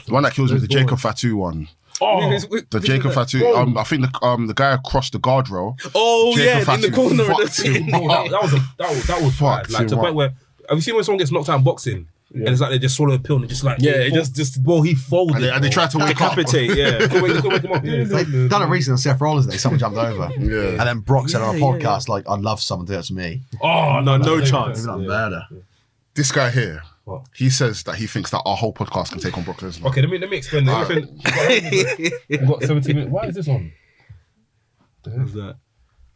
S1: The one that kills me, the Jacob Fatu one. The Jacob Fatu. I think the guy across the guardrail.
S3: Oh
S1: Jacob
S3: yeah, in the
S1: Fatu
S3: corner of the
S1: fucked
S3: thing.
S1: him up.
S2: That was bad. Like to the point where have you seen when someone gets knocked out in boxing? And it's like they just swallow a pill and just like he folded
S1: and they tried to wake up.
S3: Decapitate, yeah.
S4: They've done it recently on Seth Rollins Day. Someone jumped over. And then Brock said on a podcast, like, I'd love someone to do that to me.
S3: Oh, no chance.
S4: Maybe not murder.
S1: This guy here,
S2: What?
S1: he says that he thinks that our whole podcast can take on Brock Lesnar.
S2: Okay, let me explain. We've got 17 minutes. Why is this on?
S3: What's that?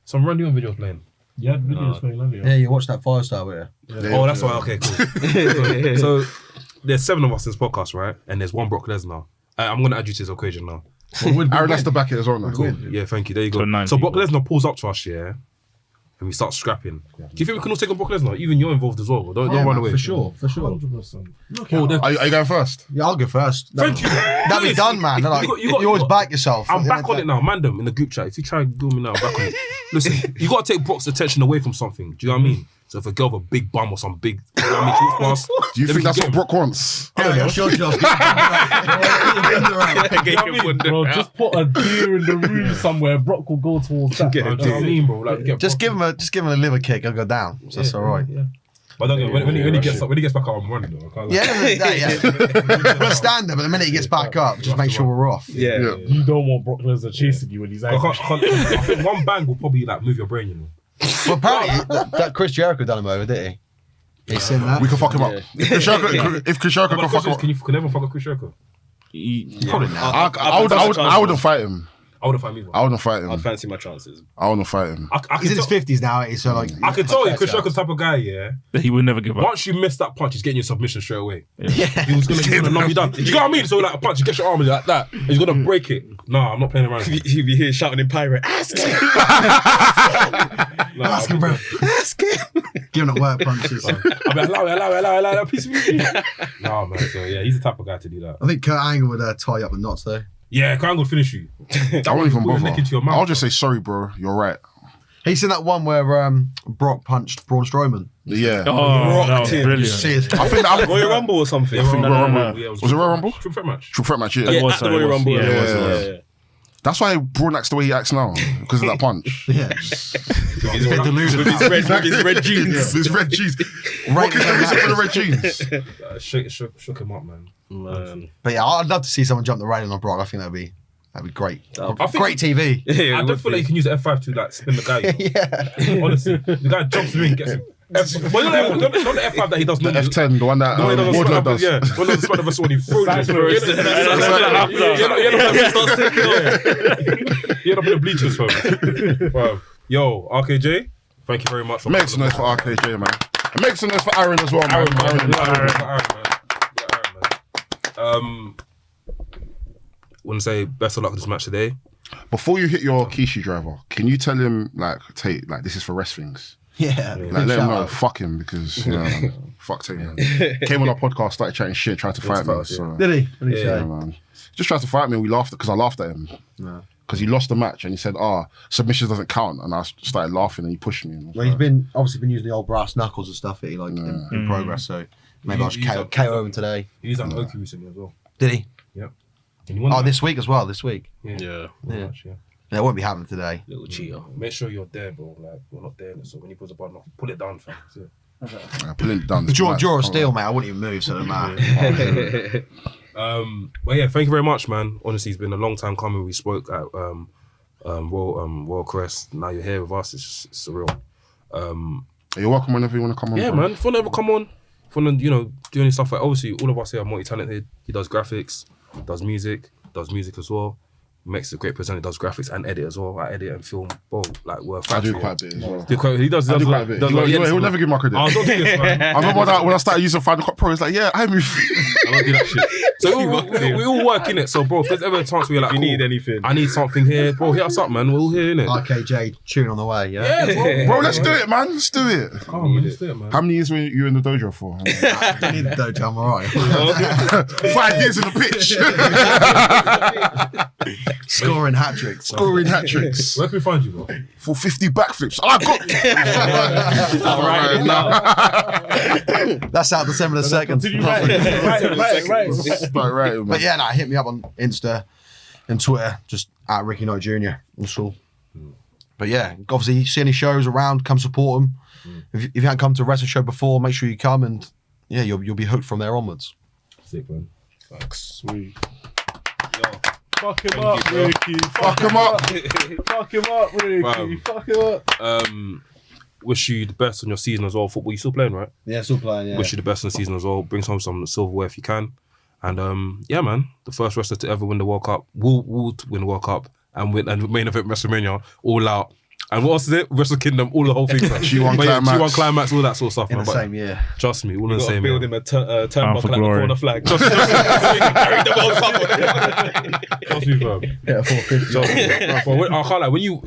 S2: Some Randy Orton videos playing.
S5: Yeah, the video's playing earlier.
S4: Yeah, you watched that 5-star with
S2: Oh, that's why. Okay, cool. So there's 7 of us in this podcast, right? And there's one Brock Lesnar. I'm going to add you to this equation now.
S1: Aaron has to back it as well now.
S2: Cool. Yeah, thank you. There you go. So Brock Lesnar pulls up to us, yeah, and we start scrapping. Do you think we can all take on Brock Lesnar? Even you're involved as well. Don't run away.
S4: For sure.
S5: 100%.
S1: Are you going first?
S4: Yeah, I'll go first.
S2: Thank you.
S4: That'd be done, man. Like, you always back yourself.
S2: I'm back on it now, Mandem, in the group chat. If you try to do me now, I'm back on it. Listen, you got to take Brock's attention away from something. Do you know what I mean? So if a girl with a big bum or some big, do
S1: you think that's what Brock wants?
S4: Sure.
S5: Bro, just put a deer in the room somewhere. Brock will go towards that.
S2: Do you know what I mean, bro? Like,
S4: Just give him a liver kick. I'll go down. So that's all right.
S2: Yeah. But don't get, when he gets back up, I'm running though.
S4: Yeah. We'll stand there, but the minute he gets back up, just make sure we're off.
S3: Yeah.
S5: You don't want Brock Lesnar chasing you when he's angry.
S2: I think one bang will probably like move your brain, you know.
S4: Well, apparently, that Chris Jericho done him over, didn't he? He's seen that.
S1: We can fuck him up. If Chris Jericho can fuck him up.
S2: Can everyone fuck a Chris Jericho?
S1: Probably not. I wouldn't fight him.
S2: I wouldn't fight him either.
S1: I wouldn't fight him.
S3: I'd fancy my chances.
S1: I wouldn't fight him.
S4: He's in his 50s now, so like...
S2: I can tell you, Chris Jericho's the type of guy, yeah.
S6: He would never give up.
S2: Once you miss that punch, he's getting your submission straight away. Yeah. He's gonna knock you down. You know what I mean? So like a punch, you get your arm like that, and he's gonna break it. No, I'm not playing around.
S3: He'd be here shouting in pirate. Ask him.
S4: Ask him, bro. Ask him. Giving it work punches.
S2: I'll be like, allow it, piece of me. No, man. So yeah, he's the type of guy to do that.
S4: I think Kurt Angle would tie you up with knots, though.
S2: Yeah, Kurt Angle will finish you.
S1: I won't even bother.
S2: Neck into your mouth,
S1: I'll just say sorry, bro. You're right.
S4: He's seen that one where Brock punched Braun Strowman.
S1: Yeah.
S6: Oh, no, brilliant.
S1: I think that
S3: Royal Rumble or something.
S1: Royal Rumble.
S2: Yeah,
S1: Was it Royal Rumble?
S2: Triple threat match.
S1: Triple threat match, yeah.
S3: Yeah,
S6: was,
S3: at the
S6: it
S3: Royal
S6: was.
S3: Rumble.
S6: Yeah,
S1: it was. That's why Braun acts the way he acts now, because of that punch.
S4: Yeah.
S3: He's a bit deluded. With his red jeans.
S1: His red jeans. What is the reason for the red jeans?
S2: Shook him up, man.
S4: But yeah, I'd love to see someone jump the railing on Brock. I think that'd be great.
S2: I think-
S4: Great TV.
S3: Yeah,
S2: I don't feel like you can use the F5 to like spin the guy.
S4: Yeah.
S2: Honestly, the guy jumps the ring, gets him. Well, not the F5 that he does.
S1: The F10, the one that Wardlow does.
S2: Yeah, one of the spot of us when he throws it. You end up in the bleachers, fam. Yo, RKJ, thank you very much. For
S1: Make some noise for RKJ, man. And make some noise for Aaron as well, man.
S2: Aaron. Want to say best of luck with this match today.
S1: Before you hit your Kishi driver, can you tell him, like, Tate, like, this is for WRESTHINGS?
S4: Yeah.
S1: Like, let him know, fuck him, because, you know, fuck Tate, man. Came on our podcast, started chatting shit, tried to fight me. So,
S4: Did he? What did he
S1: yeah,
S4: say?
S1: man. Just tried to fight me, and we laughed, because I laughed at him. Because he lost the match, and he said, submission doesn't count, and I started laughing, and he pushed me. And
S4: Well, he's obviously been using the old brass knuckles and stuff, like, in progress, so maybe I'll just KO him today.
S2: He was on Oki recently as well.
S4: Did he?
S2: Yep. And he won
S4: this week as well, this week.
S3: Yeah.
S2: Much, yeah.
S4: Yeah, it won't be happening today.
S3: Little cheater.
S2: Make sure you're there, bro. Like, we're not there, so when he puts a button off, pull it down, fam.
S1: pulling it down.
S4: Draw or steal, mate. I wouldn't even move, so it doesn't matter.
S2: Well, yeah, thank you very much, man. Honestly, it's been a long time coming. We spoke at Royal Crest. Now you're here with us. It's surreal.
S1: You're welcome whenever you want to come on.
S2: Yeah,
S1: bro.
S2: man. If you want to ever come on, if you want to, do any stuff. Like, obviously, all of us here are multi-talented. He does graphics, does music as well. Makes a great presenter, does graphics and edit as well. I edit and film, like we're a
S1: I
S2: factory.
S1: do quite a bit as well.
S2: He does.
S1: I do quite a bit. He'll never give my credit.
S2: I don't do this, man.
S1: I remember when I started using Final Cut Pro, it's like, yeah, I move.
S2: I don't do that shit. So we all work in it. So, bro, if there's ever a chance where you're like,
S3: If you need
S2: cool,
S3: anything.
S2: I need something here, bro, hit us up, man. We're all here, innit?
S4: RKJ tune on the way, yeah?
S2: Yeah,
S1: Bro, let's do it, man. Let's do it.
S2: Come on, man. Let's do it, man.
S1: How many years were you in the dojo for?
S4: I don't need the dojo, I'm alright.
S1: 5 years in the pitch.
S4: Scoring hat tricks.
S1: Scoring hat tricks.
S2: Where can we find you, bro?
S1: For 50 backflips. I got.
S3: Right now.
S4: That's out December the 2nd.
S5: Continue right.
S1: Right, man.
S4: But yeah, nah, hit me up on Insta and Twitter, just at Ricky Knight Jr. That's all. But yeah, obviously, you see any shows around, come support them. If you haven't come to a wrestling show before, make sure you come, and yeah, you'll be hooked from there onwards.
S2: Sick, man.
S3: Thanks.
S5: Sweet.
S3: Yo.
S5: Fuck him
S3: Thank
S5: up,
S3: you, bro.
S5: Ricky.
S1: Fuck him up.
S5: Fuck him up, Ricky.
S2: Fam.
S5: Fuck him up.
S2: Wish you the best on your season as well. Football, you still playing, right?
S4: Yeah, still playing. Yeah.
S2: Wish you the best in the season as well. Bring home some silverware if you can. And yeah, man, the first wrestler to ever win the World Cup will win the World Cup and main event WrestleMania all out. And what else is it? Wrestle Kingdom, all the whole thing.
S1: G1 climax.
S2: G1 climax, all that sort of stuff.
S4: in
S2: man.
S4: the
S2: But
S4: same year.
S2: trust me, all in the
S3: Got to
S2: same.
S3: build
S2: year.
S3: him a turnbuckle
S6: for
S3: at the
S6: glory.
S3: corner flag. Just carry the World Cup.
S2: Trust me, fam.
S4: Yeah, 450.
S2: Trust me. Bro, I can't lie. When you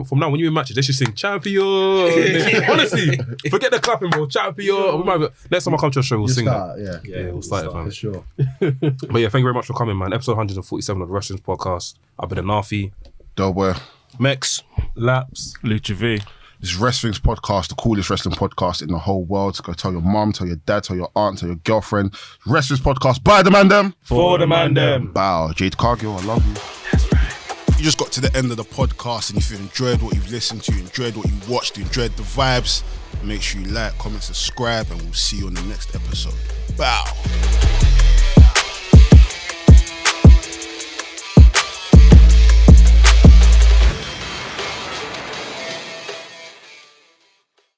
S2: from now, when you in matches, they should sing champion. Honestly, forget the clapping, bro. Champion. Next time I come to a show, we'll sing that.
S4: Yeah,
S2: We'll start it, fam.
S4: for sure.
S2: But yeah, thank you very much for coming, man. Episode 147 of the Wrestling's Podcast. I've been a Nafi.
S1: Doughboy.
S3: Mex.
S5: Laps.
S6: LUCHAVEE.
S1: This is WRESTHINGS Podcast, the coolest wrestling podcast in the whole world. Go tell your mum, tell your dad, tell your aunt, tell your girlfriend. WRESTHINGS Podcast by the Mandem.
S3: For the Mandem.
S1: Bow. Jade Cargill, I love you. That's right. You just got to the end of the podcast, and if you've enjoyed what you've listened to, enjoyed what you watched, enjoyed the vibes, make sure you like, comment, subscribe, and we'll see you on the next episode. Bow.